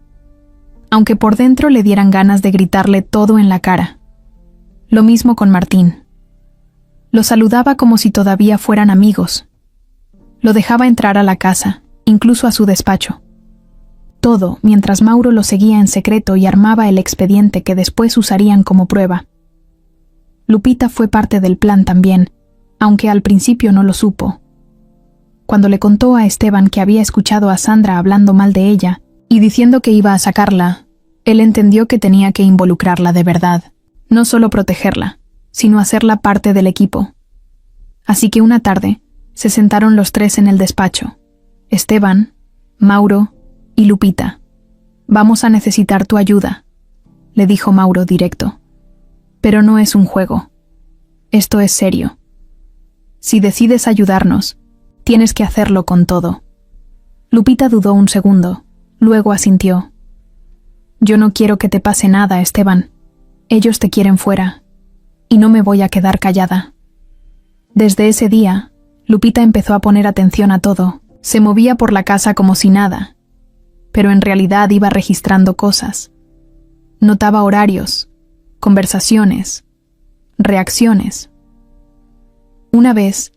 aunque por dentro le dieran ganas de gritarle todo en la cara. Lo mismo con Martín. Lo saludaba como si todavía fueran amigos. Lo dejaba entrar a la casa, incluso a su despacho. Todo mientras Mauro lo seguía en secreto y armaba el expediente que después usarían como prueba. Lupita fue parte del plan también, aunque al principio no lo supo. Cuando le contó a Esteban que había escuchado a Sandra hablando mal de ella y diciendo que iba a sacarla, él entendió que tenía que involucrarla de verdad, no solo protegerla, sino hacerla parte del equipo. Así que una tarde, se sentaron los tres en el despacho: Esteban, Mauro y Lupita. «Vamos a necesitar tu ayuda», le dijo Mauro directo. «Pero no es un juego. Esto es serio. Si decides ayudarnos, tienes que hacerlo con todo». Lupita dudó un segundo, luego asintió. «Yo no quiero que te pase nada, Esteban. Ellos te quieren fuera, y no me voy a quedar callada». Desde ese día, Lupita empezó a poner atención a todo. Se movía por la casa como si nada, pero en realidad iba registrando cosas. Notaba horarios, conversaciones, reacciones. Una vez,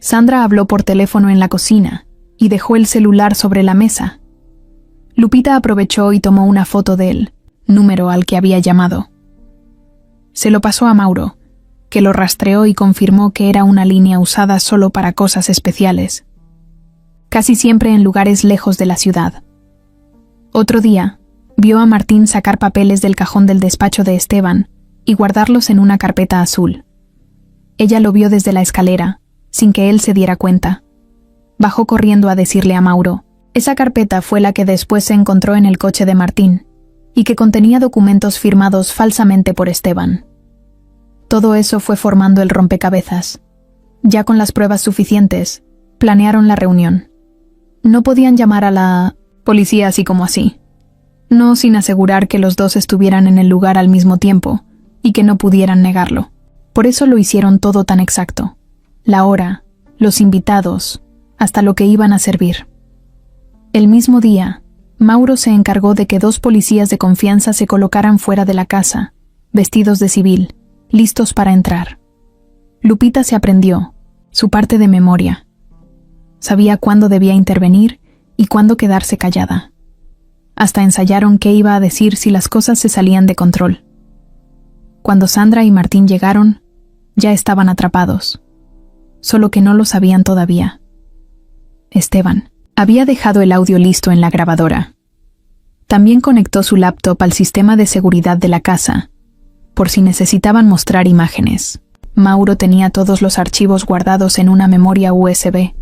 Sandra habló por teléfono en la cocina y dejó el celular sobre la mesa. Lupita aprovechó y tomó una foto del número al que había llamado. Se lo pasó a Mauro, que lo rastreó y confirmó que era una línea usada solo para cosas especiales, casi siempre en lugares lejos de la ciudad. Otro día, vio a Martín sacar papeles del cajón del despacho de Esteban y guardarlos en una carpeta azul. Ella lo vio desde la escalera, sin que él se diera cuenta. Bajó corriendo a decirle a Mauro. Esa carpeta fue la que después se encontró en el coche de Martín, y que contenía documentos firmados falsamente por Esteban. Todo eso fue formando el rompecabezas. Ya con las pruebas suficientes, planearon la reunión. No podían llamar a la policía así como así. No sin asegurar que los dos estuvieran en el lugar al mismo tiempo y que no pudieran negarlo. Por eso lo hicieron todo tan exacto. La hora, los invitados, hasta lo que iban a servir. El mismo día, Mauro se encargó de que 2 policías de confianza se colocaran fuera de la casa, vestidos de civil, listos para entrar. Lupita se aprendió su parte de memoria. Sabía cuándo debía intervenir y cuándo quedarse callada. Hasta ensayaron qué iba a decir si las cosas se salían de control. Cuando Sandra y Martín llegaron, ya estaban atrapados. Solo que no lo sabían todavía. Esteban había dejado el audio listo en la grabadora. También conectó su laptop al sistema de seguridad de la casa, por si necesitaban mostrar imágenes. Mauro tenía todos los archivos guardados en una memoria USB,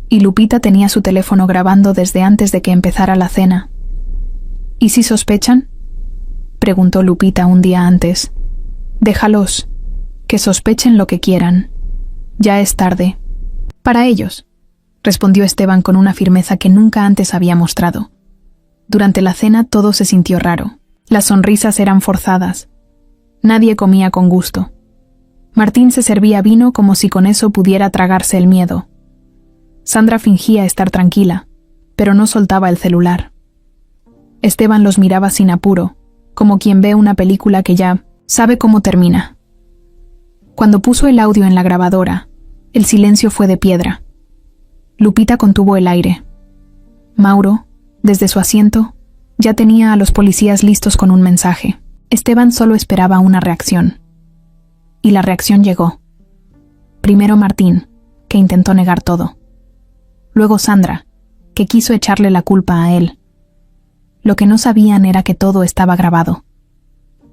y Lupita tenía su teléfono grabando desde antes de que empezara la cena. ¿Y si sospechan?, preguntó Lupita un día antes. «Déjalos, que sospechen lo que quieran. Ya es tarde. Para ellos», respondió Esteban con una firmeza que nunca antes había mostrado. Durante la cena todo se sintió raro. Las sonrisas eran forzadas. Nadie comía con gusto. Martín se servía vino como si con eso pudiera tragarse el miedo. Sandra fingía estar tranquila, pero no soltaba el celular. Esteban los miraba sin apuro, como quien ve una película que ya sabe cómo termina. Cuando puso el audio en la grabadora, el silencio fue de piedra. Lupita contuvo el aire. Mauro, desde su asiento, ya tenía a los policías listos con un mensaje. Esteban solo esperaba una reacción. y la reacción llegó. Primero Martín, que intentó negar todo. Luego Sandra, que quiso echarle la culpa a él. Lo que no sabían era que todo estaba grabado.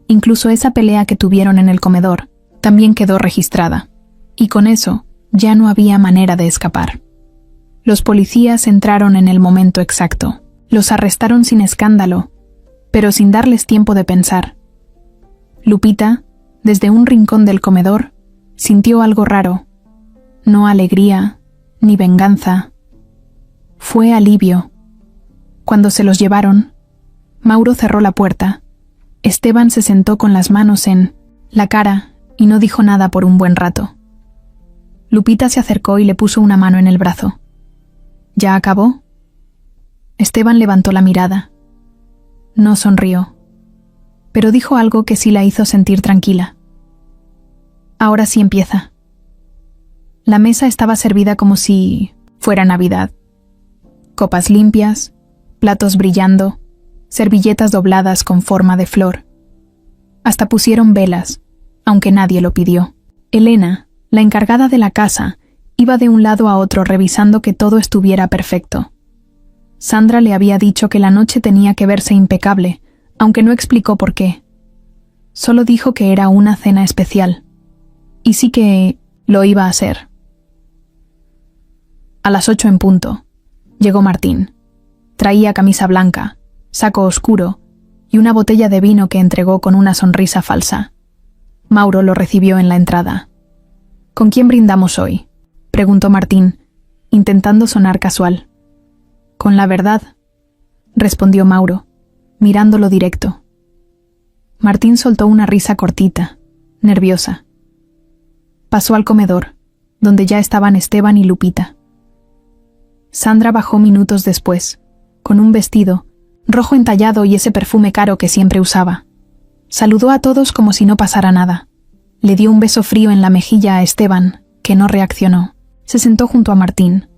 Incluso esa pelea que tuvieron en el comedor también quedó registrada, y con eso ya no había manera de escapar. Los policías entraron en el momento exacto. Los arrestaron sin escándalo, pero sin darles tiempo de pensar. Lupita, desde un rincón del comedor, sintió algo raro. No alegría, ni venganza. Fue alivio. Cuando se los llevaron, Mauro cerró la puerta. Esteban se sentó con las manos en la cara y no dijo nada por un buen rato. Lupita se acercó y le puso una mano en el brazo. ¿Ya acabó? Esteban levantó la mirada. No sonrió, pero dijo algo que sí la hizo sentir tranquila. Ahora sí empieza. La mesa estaba servida como si fuera Navidad. Copas limpias, platos brillando, servilletas dobladas con forma de flor. Hasta pusieron velas, aunque nadie lo pidió. Elena, la encargada de la casa, iba de un lado a otro revisando que todo estuviera perfecto. Sandra le había dicho que la noche tenía que verse impecable, aunque no explicó por qué. Solo dijo que era una cena especial. Y sí que lo iba a ser. A las 8 en punto, llegó Martín. Traía camisa blanca, saco oscuro y una botella de vino que entregó con una sonrisa falsa. Mauro lo recibió en la entrada. ¿Con quién brindamos hoy?, preguntó Martín, intentando sonar casual. Con la verdad, respondió Mauro, mirándolo directo. Martín soltó una risa cortita, nerviosa. Pasó al comedor, donde ya estaban Esteban y Lupita. Sandra bajó minutos después, con un vestido, rojo entallado y ese perfume caro que siempre usaba. Saludó a todos como si no pasara nada. Le dio un beso frío en la mejilla a Esteban, que no reaccionó. Se sentó junto a Martín.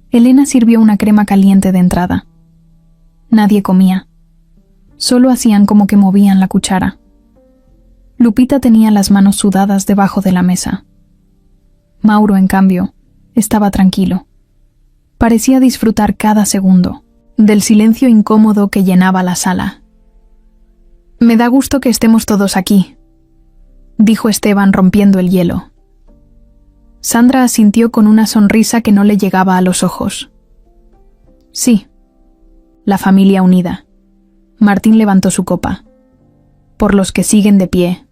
Elena sirvió una crema caliente de entrada. Nadie comía. Solo hacían como que movían la cuchara. Lupita tenía las manos sudadas debajo de la mesa. Mauro, en cambio, estaba tranquilo. Parecía disfrutar cada segundo del silencio incómodo que llenaba la sala. «Me da gusto que estemos todos aquí», dijo Esteban rompiendo el hielo. Sandra asintió con una sonrisa que no le llegaba a los ojos. Sí, la familia unida. Martín levantó su copa. Por los que siguen de pie.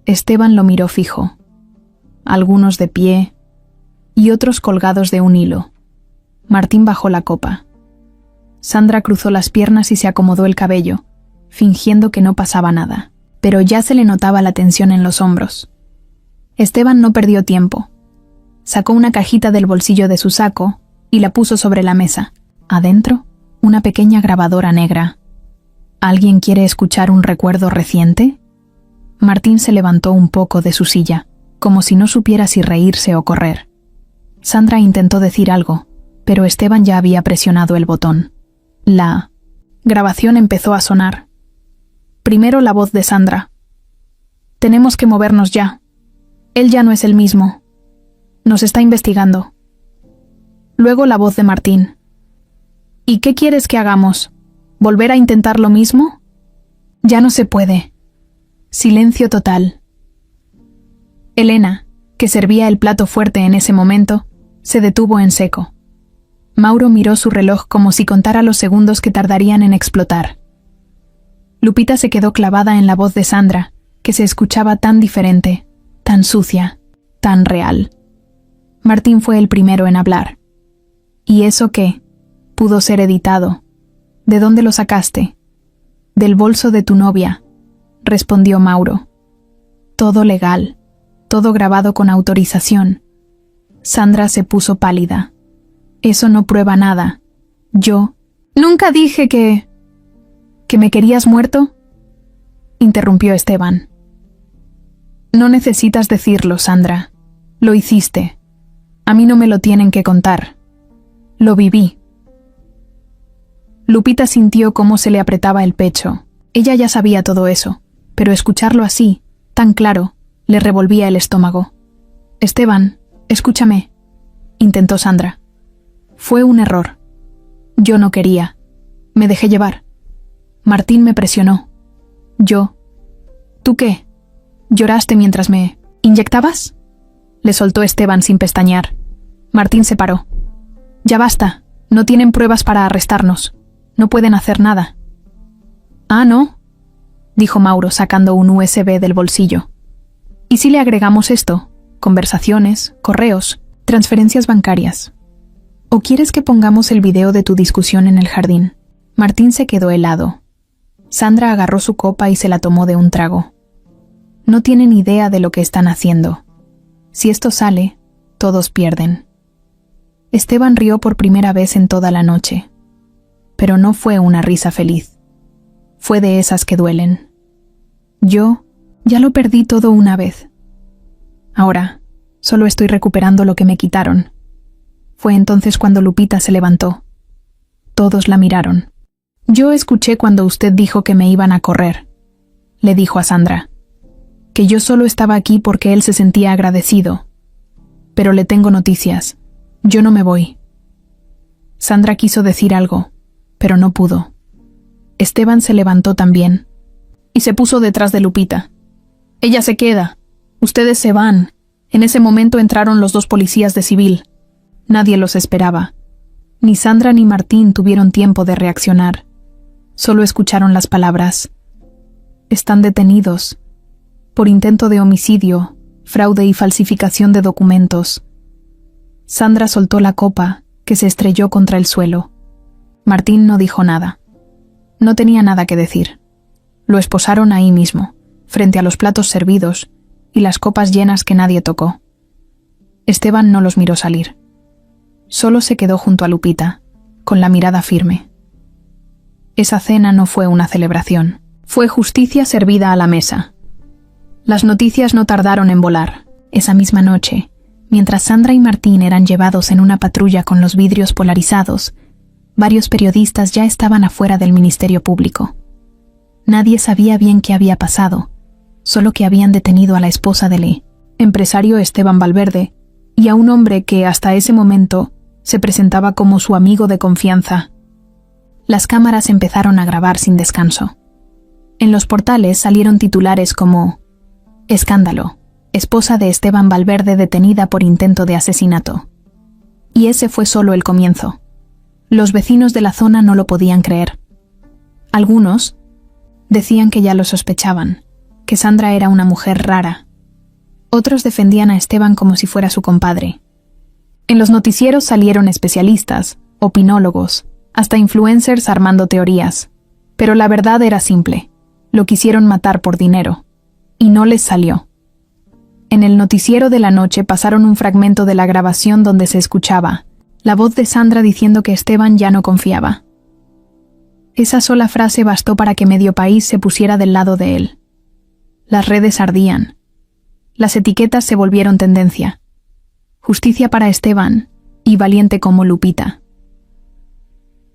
Esteban lo miró fijo. Algunos de pie y otros colgados de un hilo. Martín bajó la copa. Sandra cruzó las piernas y se acomodó el cabello, fingiendo que no pasaba nada, pero ya se le notaba la tensión en los hombros. Esteban no perdió tiempo. Sacó una cajita del bolsillo de su saco y la puso sobre la mesa. Adentro, una pequeña grabadora negra. ¿Alguien quiere escuchar un recuerdo reciente? Martín se levantó un poco de su silla, como si no supiera si reírse o correr. Sandra intentó decir algo, pero Esteban ya había presionado el botón. La grabación empezó a sonar. Primero la voz de Sandra. «Tenemos que movernos ya. Él ya no es el mismo. Nos está investigando». Luego la voz de Martín. «¿Y qué quieres que hagamos? ¿Volver a intentar lo mismo?» «Ya no se puede». Silencio total. Elena, que servía el plato fuerte en ese momento, se detuvo en seco. Mauro miró su reloj como si contara los segundos que tardarían en explotar. Lupita se quedó clavada en la voz de Sandra, que se escuchaba tan diferente, tan sucia, tan real. Martín fue el primero en hablar. «¿Y eso qué? Pudo ser editado. ¿De dónde lo sacaste?» «Del bolso de tu novia», respondió Mauro. «Todo legal, todo grabado con autorización». Sandra se puso pálida. «Eso no prueba nada. Yo nunca dije que me querías muerto», interrumpió Esteban. «No necesitas decirlo, Sandra. Lo hiciste. A mí no me lo tienen que contar. Lo viví». Lupita sintió cómo se le apretaba el pecho. Ella ya sabía todo eso, pero escucharlo así, tan claro, Le revolvía el estómago. «Esteban, escúchame», intentó Sandra. «Fue un error. Yo no quería. Me dejé llevar. Martín me presionó. Yo... ¿Tú qué? ¿Lloraste mientras me... inyectabas?», le soltó Esteban sin pestañear. Martín se paró. «Ya basta. No tienen pruebas para arrestarnos. No pueden hacer nada». «Ah, ¿no?», dijo Mauro sacando un USB del bolsillo. «¿Y si le agregamos esto? Conversaciones, correos, transferencias bancarias. ¿O quieres que pongamos el video de tu discusión en el jardín?». Martín se quedó helado. Sandra agarró su copa y se la tomó de un trago. No tienen idea de lo que están haciendo. Si esto sale, todos pierden. Esteban rió por primera vez en toda la noche. Pero no fue una risa feliz. Fue de esas que duelen. Yo ya lo perdí todo una vez. Ahora, solo estoy recuperando lo que me quitaron. Fue entonces cuando Lupita se levantó. Todos la miraron. «Yo escuché cuando usted dijo que me iban a correr», le dijo a Sandra. «Que yo solo estaba aquí porque él se sentía agradecido. Pero le tengo noticias. Yo no me voy». Sandra quiso decir algo, pero no pudo. Esteban se levantó también y se puso detrás de Lupita. «Ella se queda. Ustedes se van». En ese momento entraron los 2 policías de civil. Nadie los esperaba. Ni Sandra ni Martín tuvieron tiempo de reaccionar. Solo escucharon las palabras: «Están detenidos por intento de homicidio, fraude y falsificación de documentos». Sandra soltó la copa, que se estrelló contra el suelo. Martín no dijo nada. No tenía nada que decir. Lo esposaron ahí mismo, frente a los platos servidos y las copas llenas que nadie tocó. Esteban no los miró salir. Solo se quedó junto a Lupita, con la mirada firme. Esa cena no fue una celebración. Fue justicia servida a la mesa. Las noticias no tardaron en volar. Esa misma noche, mientras Sandra y Martín eran llevados en una patrulla con los vidrios polarizados, varios periodistas ya estaban afuera del Ministerio Público. Nadie sabía bien qué había pasado, solo que habían detenido a la esposa del empresario Esteban Valverde y a un hombre que hasta ese momento se presentaba como su amigo de confianza. Las cámaras empezaron a grabar sin descanso. En los portales salieron titulares como: «Escándalo. Esposa de Esteban Valverde detenida por intento de asesinato». Y ese fue solo el comienzo. Los vecinos de la zona no lo podían creer. Algunos decían que ya lo sospechaban, que Sandra era una mujer rara. Otros defendían a Esteban como si fuera su compadre. En los noticieros salieron especialistas, opinólogos, hasta influencers armando teorías. Pero la verdad era simple. Lo quisieron matar por dinero. Y no les salió. En el noticiero de la noche pasaron un fragmento de la grabación donde se escuchaba la voz de Sandra diciendo que Esteban ya no confiaba. Esa sola frase bastó para que medio país se pusiera del lado de él. Las redes ardían. Las etiquetas se volvieron tendencia. Justicia para Esteban y valiente como Lupita.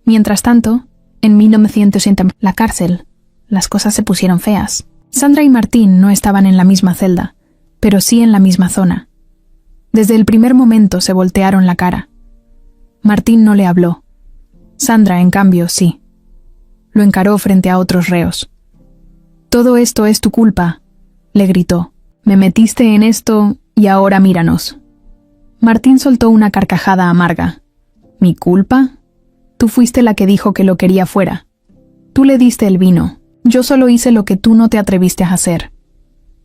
Mientras tanto, en 1980, la cárcel, las cosas se pusieron feas. Sandra y Martín no estaban en la misma celda, pero sí en la misma zona. Desde el primer momento se voltearon la cara. Martín no le habló. Sandra, en cambio, sí. Lo encaró frente a otros reos. «Todo esto es tu culpa», le gritó. «Me metiste en esto y ahora míranos». Martín soltó una carcajada amarga. «¿Mi culpa? Tú fuiste la que dijo que lo quería fuera. Tú le diste el vino. Yo solo hice lo que tú no te atreviste a hacer.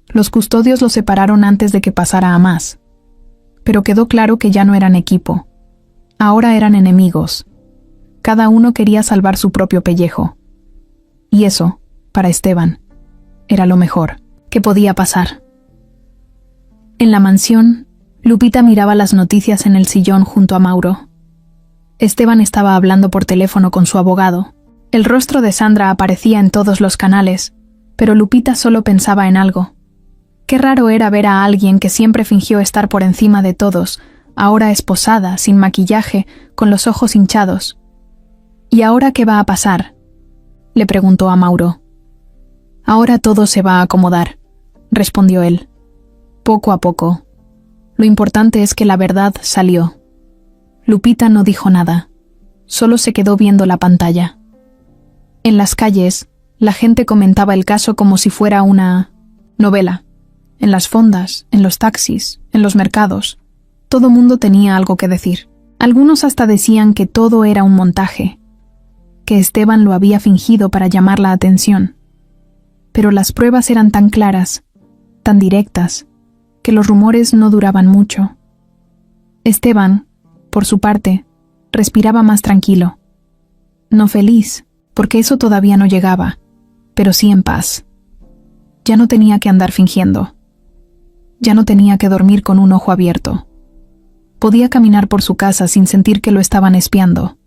Los custodios lo separaron antes de que pasara a más. Pero quedó claro que ya no eran equipo. Ahora eran enemigos. Cada uno quería salvar su propio pellejo. Y eso, para Esteban, era lo mejor que podía pasar». En la mansión, Lupita miraba las noticias en el sillón junto a Mauro. Esteban estaba hablando por teléfono con su abogado. El rostro de Sandra aparecía en todos los canales, pero Lupita solo pensaba en algo. Qué raro era ver a alguien que siempre fingió estar por encima de todos, ahora esposada, sin maquillaje, con los ojos hinchados. «¿Y ahora qué va a pasar?», le preguntó a Mauro. «Ahora todo se va a acomodar», respondió él. Poco a poco. Lo importante es que la verdad salió. Lupita no dijo nada. Solo se quedó viendo la pantalla. En las calles, la gente comentaba el caso como si fuera una novela. En las fondas, en los taxis, en los mercados. Todo mundo tenía algo que decir. Algunos hasta decían que todo era un montaje, que Esteban lo había fingido para llamar la atención. Pero las pruebas eran tan claras, tan directas, que los rumores no duraban mucho. Esteban, por su parte, respiraba más tranquilo. No feliz, porque eso todavía no llegaba, pero sí en paz. Ya no tenía que andar fingiendo. Ya no tenía que dormir con un ojo abierto. Podía caminar por su casa sin sentir que lo estaban espiando.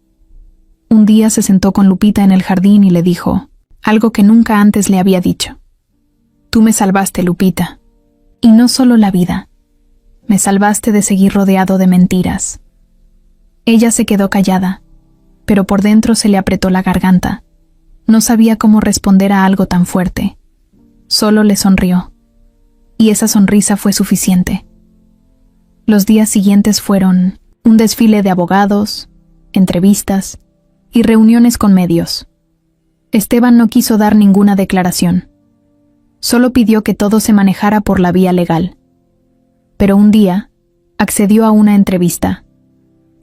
Un día se sentó con Lupita en el jardín y le dijo algo que nunca antes le había dicho. Tú me salvaste, Lupita. Y no solo la vida. Me salvaste de seguir rodeado de mentiras. Ella se quedó callada, pero por dentro se le apretó la garganta. No sabía cómo responder a algo tan fuerte. Solo le sonrió. Y esa sonrisa fue suficiente. Los días siguientes fueron un desfile de abogados, entrevistas y reuniones con medios. Esteban no quiso dar ninguna declaración. Solo pidió que todo se manejara por la vía legal. Pero un día accedió a una entrevista.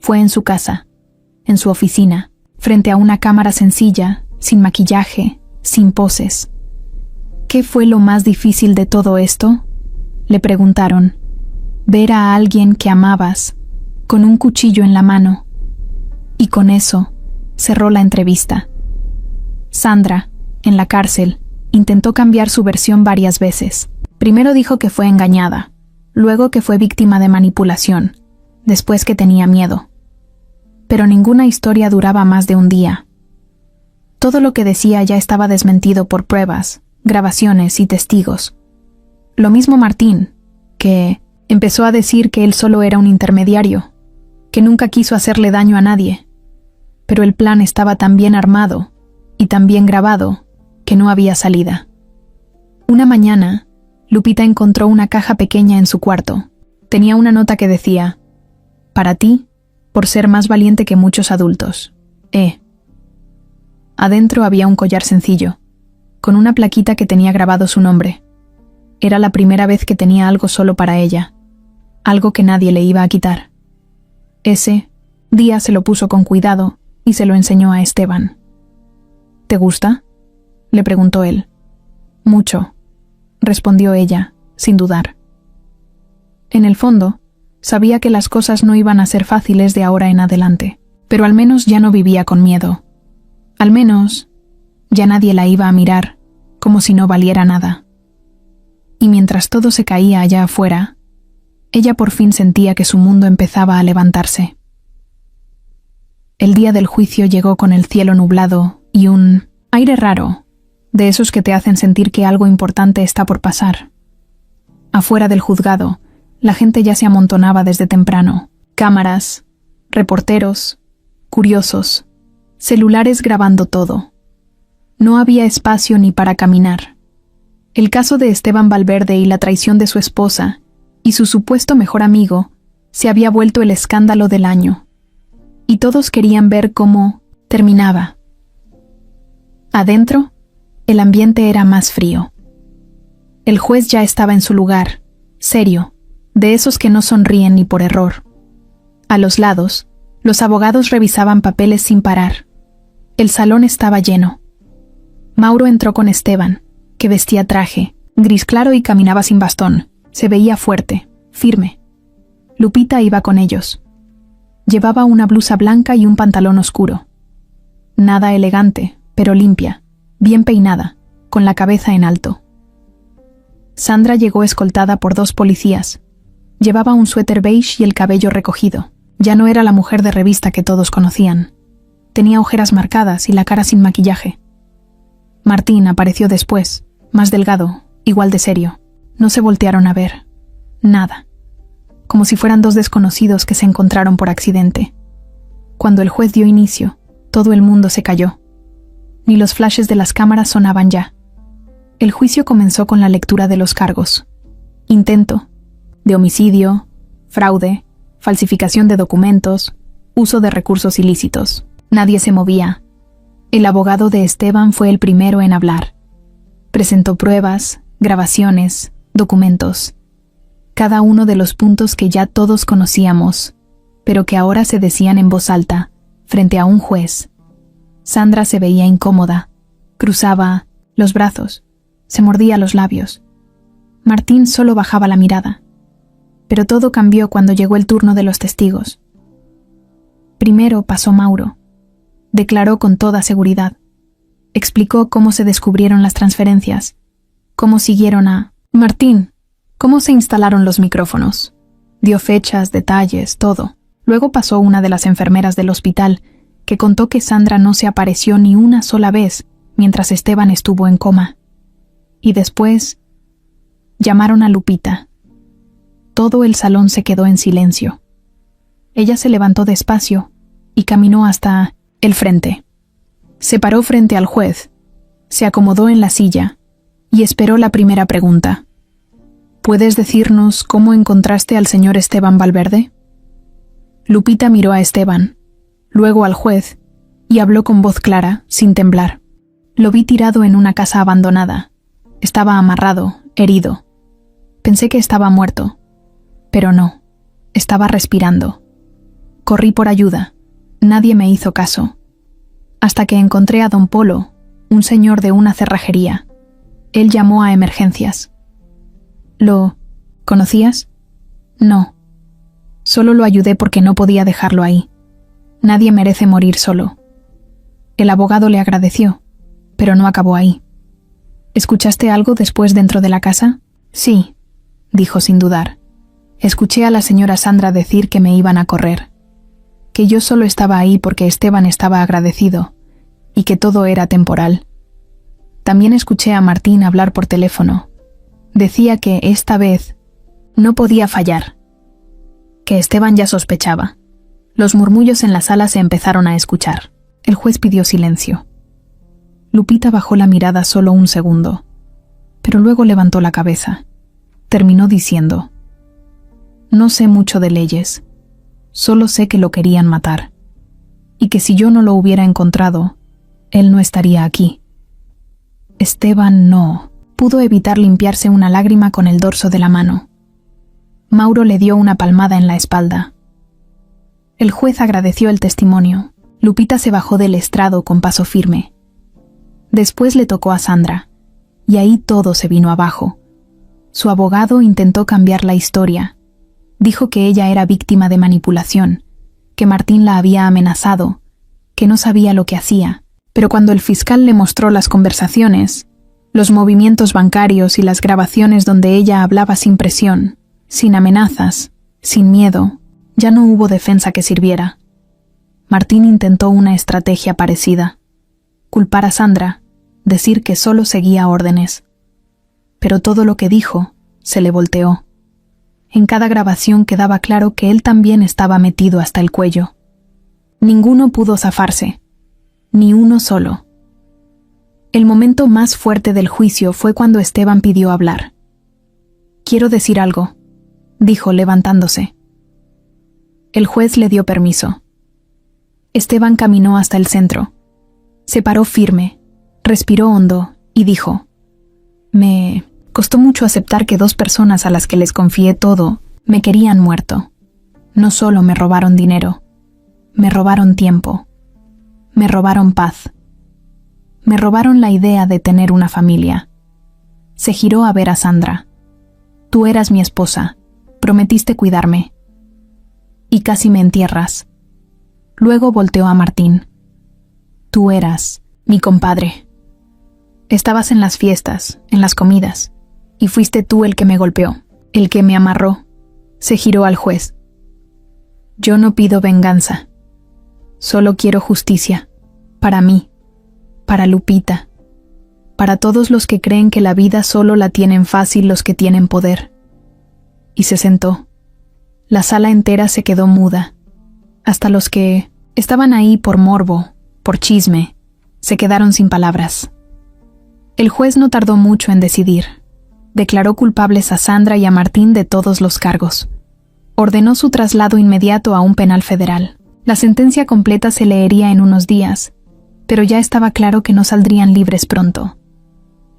Fue en su casa, en su oficina, frente a una cámara sencilla, sin maquillaje, sin poses. ¿Qué fue lo más difícil de todo esto?, le preguntaron. Ver a alguien que amabas, con un cuchillo en la mano. Y con eso, cerró la entrevista. Sandra, en la cárcel, intentó cambiar su versión varias veces. Primero dijo que fue engañada, luego que fue víctima de manipulación, después que tenía miedo. Pero ninguna historia duraba más de un día. Todo lo que decía ya estaba desmentido por pruebas, grabaciones y testigos. Lo mismo Martín, que empezó a decir que él solo era un intermediario, que nunca quiso hacerle daño a nadie. Pero el plan estaba tan bien armado y tan bien grabado que no había salida. Una mañana, Lupita encontró una caja pequeña en su cuarto. Tenía una nota que decía: «Para ti, por ser más valiente que muchos adultos. Adentro había un collar sencillo, con una plaquita que tenía grabado su nombre. Era la primera vez que tenía algo solo para ella, algo que nadie le iba a quitar. Ese día se lo puso con cuidado y se lo enseñó a Esteban. «¿Te gusta?», le preguntó él. «Mucho», respondió ella, sin dudar. En el fondo, sabía que las cosas no iban a ser fáciles de ahora en adelante, pero al menos ya no vivía con miedo. Al menos, ya nadie la iba a mirar, como si no valiera nada. Y mientras todo se caía allá afuera, ella por fin sentía que su mundo empezaba a levantarse. El día del juicio llegó con el cielo nublado y un aire raro, de esos que te hacen sentir que algo importante está por pasar. Afuera del juzgado, la gente ya se amontonaba desde temprano. Cámaras, reporteros, curiosos, celulares grabando todo. No había espacio ni para caminar. El caso de Esteban Valverde y la traición de su esposa y su supuesto mejor amigo se había vuelto el escándalo del año. Y todos querían ver cómo terminaba. Adentro, el ambiente era más frío. El juez ya estaba en su lugar, serio, de esos que no sonríen ni por error. A los lados, los abogados revisaban papeles sin parar. El salón estaba lleno. Mauro entró con Esteban, que vestía traje, gris claro y caminaba sin bastón. Se veía fuerte, firme. Lupita iba con ellos. Llevaba una blusa blanca y un pantalón oscuro. Nada elegante, pero limpia, bien peinada, con la cabeza en alto. Sandra llegó escoltada por 2 policías. Llevaba un suéter beige y el cabello recogido. Ya no era la mujer de revista que todos conocían. Tenía ojeras marcadas y la cara sin maquillaje. Martín apareció después, más delgado, igual de serio. No se voltearon a ver. Nada. Como si fueran 2 desconocidos que se encontraron por accidente. Cuando el juez dio inicio, todo el mundo se calló. Ni los flashes de las cámaras sonaban ya. El juicio comenzó con la lectura de los cargos. Intento, de homicidio, fraude, falsificación de documentos, uso de recursos ilícitos. Nadie se movía. El abogado de Esteban fue el primero en hablar. Presentó pruebas, grabaciones, documentos. Cada uno de los puntos que ya todos conocíamos, pero que ahora se decían en voz alta, frente a un juez. Sandra se veía incómoda. Cruzaba los brazos. Se mordía los labios. Martín solo bajaba la mirada. Pero todo cambió cuando llegó el turno de los testigos. Primero pasó Mauro. Declaró con toda seguridad. Explicó cómo se descubrieron las transferencias, cómo siguieron a Martín, cómo se instalaron los micrófonos. Dio fechas, detalles, todo. Luego pasó una de las enfermeras del hospital, que contó que Sandra no se apareció ni una sola vez mientras Esteban estuvo en coma. Y después llamaron a Lupita. Todo el salón se quedó en silencio. Ella se levantó despacio y caminó hasta el frente. Se paró frente al juez, se acomodó en la silla y esperó la primera pregunta. ¿Puedes decirnos cómo encontraste al señor Esteban Valverde? Lupita miró a Esteban, luego al juez, y habló con voz clara, sin temblar. Lo vi tirado en una casa abandonada. Estaba amarrado, herido. Pensé que estaba muerto, pero no, estaba respirando. Corrí por ayuda. Nadie me hizo caso. Hasta que encontré a don Polo, un señor de una cerrajería. Él llamó a emergencias. ¿Lo conocías? No. Solo lo ayudé porque no podía dejarlo ahí. Nadie merece morir solo. El abogado le agradeció, pero no acabó ahí. ¿Escuchaste algo después dentro de la casa? Sí, dijo sin dudar. Escuché a la señora Sandra decir que me iban a correr, que yo solo estaba ahí porque Esteban estaba agradecido y que todo era temporal. También escuché a Martín hablar por teléfono. Decía que esta vez no podía fallar, que Esteban ya sospechaba. Los murmullos en la sala se empezaron a escuchar. El juez pidió silencio. Lupita bajó la mirada solo un segundo, pero luego levantó la cabeza. Terminó diciendo: no sé mucho de leyes. Solo sé que lo querían matar, y que si yo no lo hubiera encontrado, él no estaría aquí. Esteban no pudo evitar limpiarse una lágrima con el dorso de la mano. Mauro le dio una palmada en la espalda. El juez agradeció el testimonio. Lupita se bajó del estrado con paso firme. Después le tocó a Sandra, y ahí todo se vino abajo. Su abogado intentó cambiar la historia. Dijo que ella era víctima de manipulación, que Martín la había amenazado, que no sabía lo que hacía, pero cuando el fiscal le mostró las conversaciones, los movimientos bancarios y las grabaciones donde ella hablaba sin presión, sin amenazas, sin miedo, ya no hubo defensa que sirviera. Martín intentó una estrategia parecida: culpar a Sandra, decir que solo seguía órdenes. Pero todo lo que dijo se le volteó. En cada grabación quedaba claro que él también estaba metido hasta el cuello. Ninguno pudo zafarse, ni uno solo. El momento más fuerte del juicio fue cuando Esteban pidió hablar. «Quiero decir algo», dijo levantándose. El juez le dio permiso. Esteban caminó hasta el centro. Se paró firme, respiró hondo y dijo: «Me costó mucho aceptar que dos personas a las que les confié todo me querían muerto. No solo me robaron dinero, me robaron tiempo, me robaron paz, me robaron la idea de tener una familia». Se giró a ver a Sandra. «Tú eras mi esposa, prometiste cuidarme. Y casi me entierras». Luego volteó a Martín. «Tú eras mi compadre. Estabas en las fiestas, en las comidas, y fuiste tú el que me golpeó, el que me amarró». Se giró al juez. «Yo no pido venganza. Solo quiero justicia. Para mí. Para Lupita. Para todos los que creen que la vida solo la tienen fácil los que tienen poder». Y se sentó. La sala entera se quedó muda. Hasta los que estaban ahí por morbo, por chisme, se quedaron sin palabras. El juez no tardó mucho en decidir. Declaró culpables a Sandra y a Martín de todos los cargos. Ordenó su traslado inmediato a un penal federal. La sentencia completa se leería en unos días, pero ya estaba claro que no saldrían libres pronto.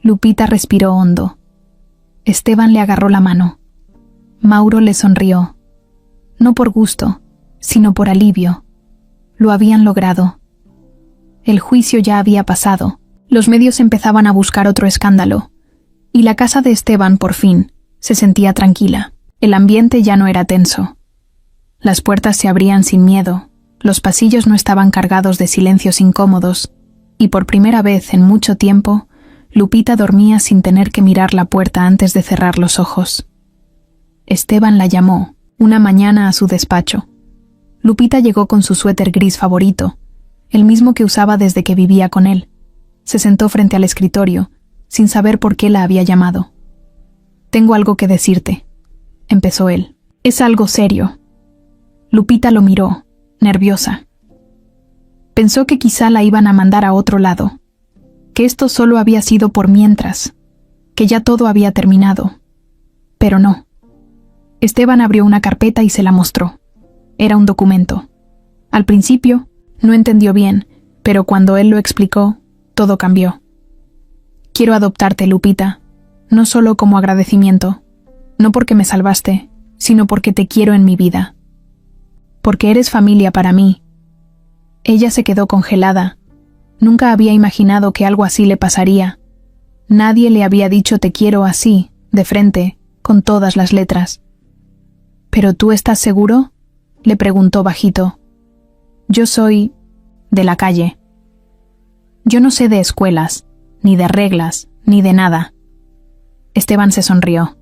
Lupita respiró hondo. Esteban le agarró la mano. Mauro le sonrió. No por gusto, sino por alivio. Lo habían logrado. El juicio ya había pasado. Los medios empezaban a buscar otro escándalo. Y la casa de Esteban, por fin, se sentía tranquila. El ambiente ya no era tenso. Las puertas se abrían sin miedo, los pasillos no estaban cargados de silencios incómodos, y por primera vez en mucho tiempo, Lupita dormía sin tener que mirar la puerta antes de cerrar los ojos. Esteban la llamó, una mañana a su despacho. Lupita llegó con su suéter gris favorito, el mismo que usaba desde que vivía con él. Se sentó frente al escritorio, sin saber por qué la había llamado. «Tengo algo que decirte», empezó él. «Es algo serio». Lupita lo miró, nerviosa. Pensó que quizá la iban a mandar a otro lado, que esto solo había sido por mientras, que ya todo había terminado. Pero no. Esteban abrió una carpeta y se la mostró. Era un documento. Al principio, no entendió bien, pero cuando él lo explicó, todo cambió. «Quiero adoptarte, Lupita, no solo como agradecimiento, no porque me salvaste, sino porque te quiero en mi vida. Porque eres familia para mí». Ella se quedó congelada. Nunca había imaginado que algo así le pasaría. Nadie le había dicho te quiero así, de frente, con todas las letras. «¿Pero tú estás seguro?», le preguntó bajito. «Yo soy de la calle. Yo no sé de escuelas, ni de reglas, ni de nada». Esteban se sonrió.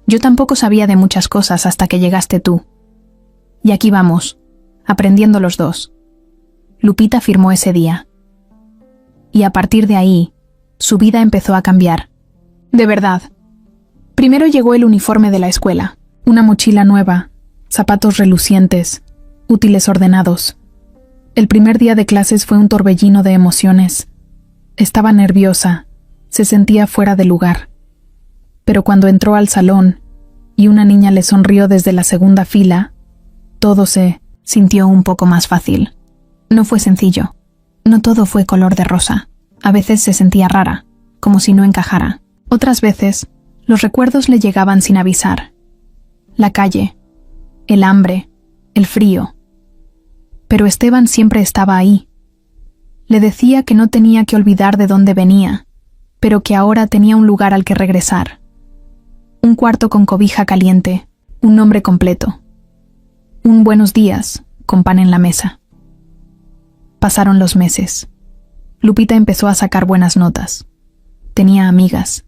«Yo tampoco sabía de muchas cosas hasta que llegaste tú. Y aquí vamos, aprendiendo los dos». Lupita firmó ese día. Y a partir de ahí, su vida empezó a cambiar. De verdad. Primero llegó el uniforme de la escuela, una mochila nueva, zapatos relucientes, útiles ordenados. El primer día de clases fue un torbellino de emociones. Estaba nerviosa, se sentía fuera de lugar. Pero cuando entró al salón y una niña le sonrió desde la segunda fila, todo se sintió un poco más fácil. No fue sencillo. No todo fue color de rosa. A veces se sentía rara, como si no encajara. Otras veces, los recuerdos le llegaban sin avisar. La calle, el hambre, el frío. Pero Esteban siempre estaba ahí. Le decía que no tenía que olvidar de dónde venía, pero que ahora tenía un lugar al que regresar. Un cuarto con cobija caliente, un nombre completo. Un buenos días, con pan en la mesa. Pasaron los meses. Lupita empezó a sacar buenas notas. Tenía amigas.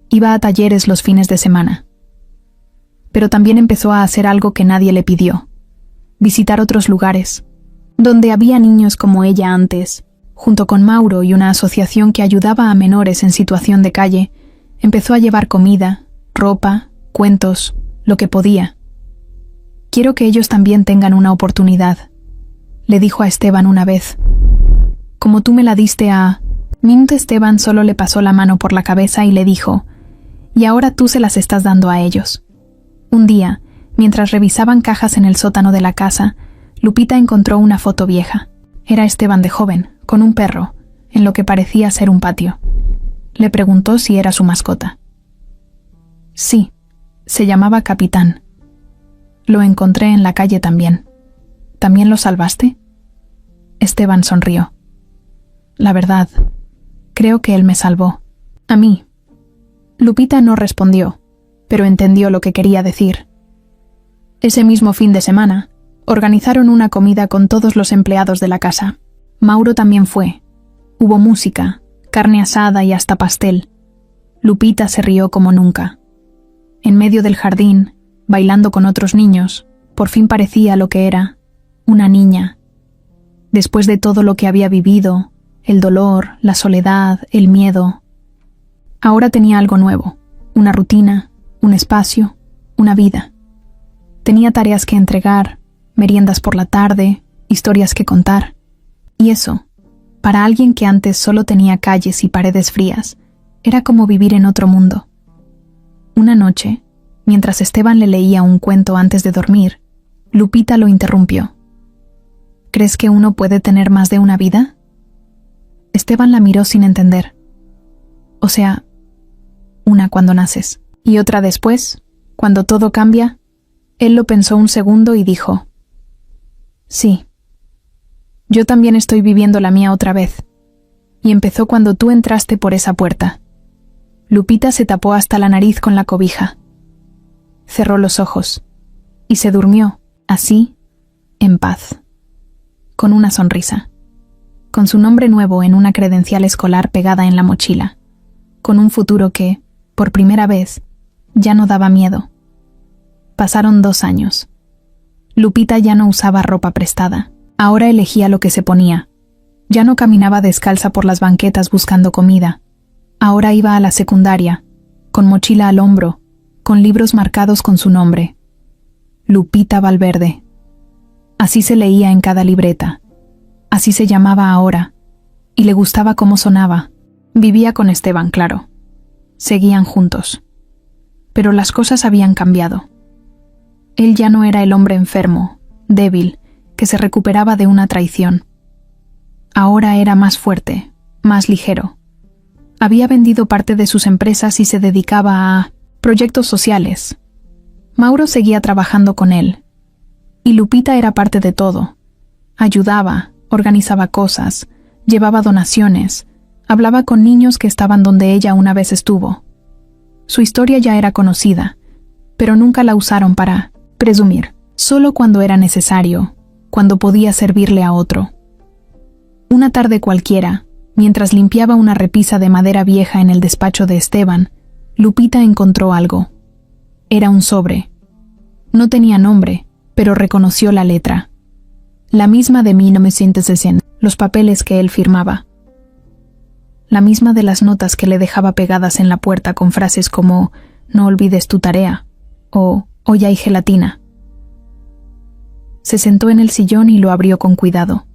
Iba a talleres los fines de semana. Pero también empezó a hacer algo que nadie le pidió. Visitar otros lugares, donde había niños como ella antes. Junto con Mauro y una asociación que ayudaba a menores en situación de calle, empezó a llevar comida, ropa, cuentos, lo que podía. «Quiero que ellos también tengan una oportunidad», le dijo a Esteban una vez. «Como tú me la diste a...». Esteban solo le pasó la mano por la cabeza y le dijo: «Y ahora tú se las estás dando a ellos». Un día, mientras revisaban cajas en el sótano de la casa, Lupita encontró una foto vieja. Era Esteban de joven, con un perro, en lo que parecía ser un patio. Le preguntó si era su mascota. Sí, se llamaba Capitán. Lo encontré en la calle también. ¿También lo salvaste? Esteban sonrió. La verdad, creo que él me salvó. A mí. Lupita no respondió, pero entendió lo que quería decir. Ese mismo fin de semana, organizaron una comida con todos los empleados de la casa. Mauro también fue. Hubo música, carne asada y hasta pastel. Lupita se rió como nunca. En medio del jardín, bailando con otros niños, por fin parecía lo que era, una niña. Después de todo lo que había vivido, el dolor, la soledad, el miedo, ahora tenía algo nuevo, una rutina, un espacio, una vida. Tenía tareas que entregar, meriendas por la tarde, historias que contar. Y eso, para alguien que antes solo tenía calles y paredes frías, era como vivir en otro mundo. Una noche, mientras Esteban le leía un cuento antes de dormir, Lupita lo interrumpió. ¿Crees que uno puede tener más de una vida? Esteban la miró sin entender. O sea, una cuando naces, y otra después, cuando todo cambia. Él lo pensó un segundo y dijo: sí. Yo también estoy viviendo la mía otra vez. Y empezó cuando tú entraste por esa puerta. Lupita se tapó hasta la nariz con la cobija. Cerró los ojos. Y se durmió, así, en paz. Con una sonrisa. Con su nombre nuevo en una credencial escolar pegada en la mochila. Con un futuro que, por primera vez, ya no daba miedo. Pasaron 2 años. Lupita ya no usaba ropa prestada. Ahora elegía lo que se ponía. Ya no caminaba descalza por las banquetas buscando comida. Ahora iba a la secundaria, con mochila al hombro, con libros marcados con su nombre. Lupita Valverde. Así se leía en cada libreta. Así se llamaba ahora. Y le gustaba cómo sonaba. Vivía con Esteban, claro. Seguían juntos. Pero las cosas habían cambiado. Él ya no era el hombre enfermo, débil, que se recuperaba de una traición. Ahora era más fuerte, más ligero. Había vendido parte de sus empresas y se dedicaba a proyectos sociales. Mauro seguía trabajando con él. Y Lupita era parte de todo. Ayudaba, organizaba cosas, llevaba donaciones, hablaba con niños que estaban donde ella una vez estuvo. Su historia ya era conocida, pero nunca la usaron para presumir, solo cuando era necesario, cuando podía servirle a otro. Una tarde cualquiera, mientras limpiaba una repisa de madera vieja en el despacho de Esteban, Lupita encontró algo. Era un sobre. No tenía nombre, pero reconoció la letra. La misma de 1960, los papeles que él firmaba. La misma de las notas que le dejaba pegadas en la puerta con frases como «No olvides tu tarea» o «Hoy hay gelatina». Se sentó en el sillón y lo abrió con cuidado.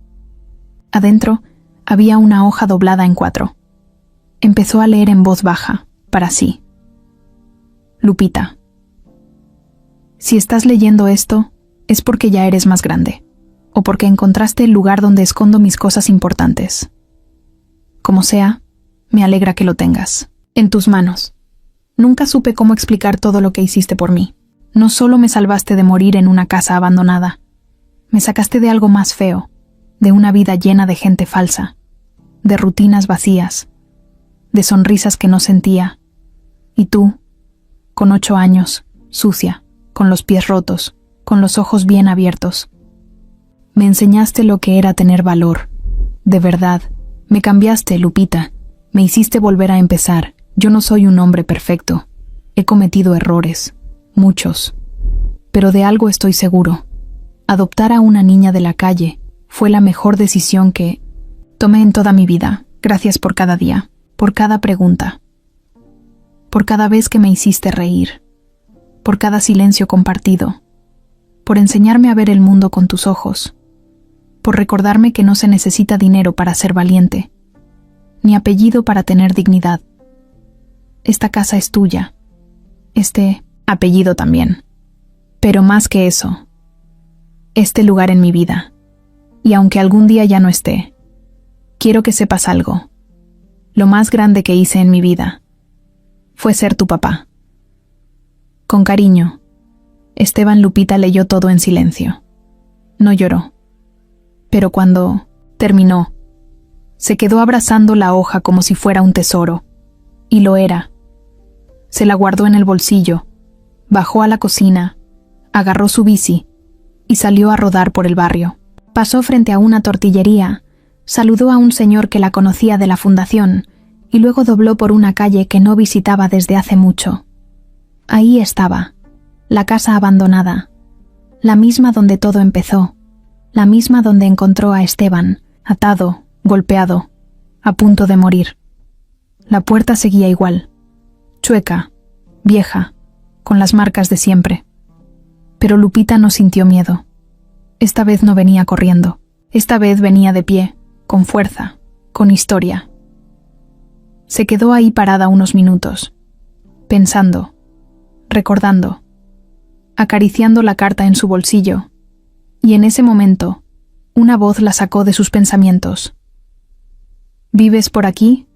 Adentro había una hoja doblada en 4. Empezó a leer en voz baja, para sí. Lupita. Si estás leyendo esto, es porque ya eres más grande, o porque encontraste el lugar donde escondo mis cosas importantes. Como sea, me alegra que lo tengas. En tus manos. Nunca supe cómo explicar todo lo que hiciste por mí. No solo me salvaste de morir en una casa abandonada, me sacaste de algo más feo, de una vida llena de gente falsa, de rutinas vacías, de sonrisas que no sentía. Y tú, con 8 años, sucia, con los pies rotos, con los ojos bien abiertos. Me enseñaste lo que era tener valor. De verdad, me cambiaste, Lupita. Me hiciste volver a empezar. Yo no soy un hombre perfecto. He cometido errores, muchos. Pero de algo estoy seguro. Adoptar a una niña de la calle fue la mejor decisión que tomé en toda mi vida. Gracias por cada día, por cada pregunta, por cada vez que me hiciste reír, por cada silencio compartido, por enseñarme a ver el mundo con tus ojos, por recordarme que no se necesita dinero para ser valiente, ni apellido para tener dignidad. Esta casa es tuya, este apellido también, pero más que eso, este lugar en mi vida. Y aunque algún día ya no esté, quiero que sepas algo. Lo más grande que hice en mi vida fue ser tu papá. Con cariño, Esteban. Lupita leyó todo en silencio. No lloró. Pero cuando terminó, se quedó abrazando la hoja como si fuera un tesoro. Y lo era. Se la guardó en el bolsillo, bajó a la cocina, agarró su bici y salió a rodar por el barrio. Pasó frente a una tortillería, saludó a un señor que la conocía de la fundación y luego dobló por una calle que no visitaba desde hace mucho. Ahí estaba, la casa abandonada, la misma donde todo empezó, la misma donde encontró a Esteban, atado, golpeado, a punto de morir. La puerta seguía igual, chueca, vieja, con las marcas de siempre. Pero Lupita no sintió miedo. Esta vez no venía corriendo. Esta vez venía de pie, con fuerza, con historia. Se quedó ahí parada unos minutos, pensando, recordando, acariciando la carta en su bolsillo, y en ese momento, una voz la sacó de sus pensamientos. ¿Vives por aquí?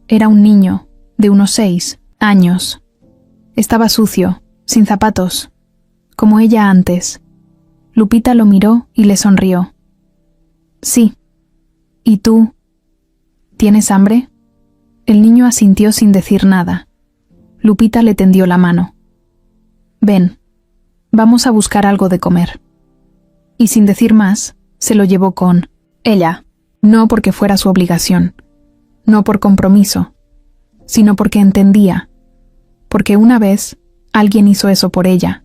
Era un niño, de unos 6 años. Estaba sucio, sin zapatos, como ella antes. Lupita lo miró y le sonrió. Sí. ¿Y tú? ¿Tienes hambre? El niño asintió sin decir nada. Lupita le tendió la mano. Ven, vamos a buscar algo de comer. Y sin decir más, se lo llevó con ella, no porque fuera su obligación, no por compromiso, sino porque entendía, porque una vez alguien hizo eso por ella,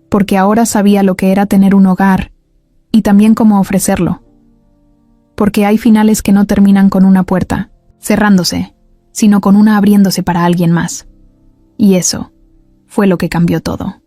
porque ahora sabía lo que era tener un hogar y también cómo ofrecerlo, porque hay finales que no terminan con una puerta cerrándose, sino con una abriéndose para alguien más. Y eso fue lo que cambió todo.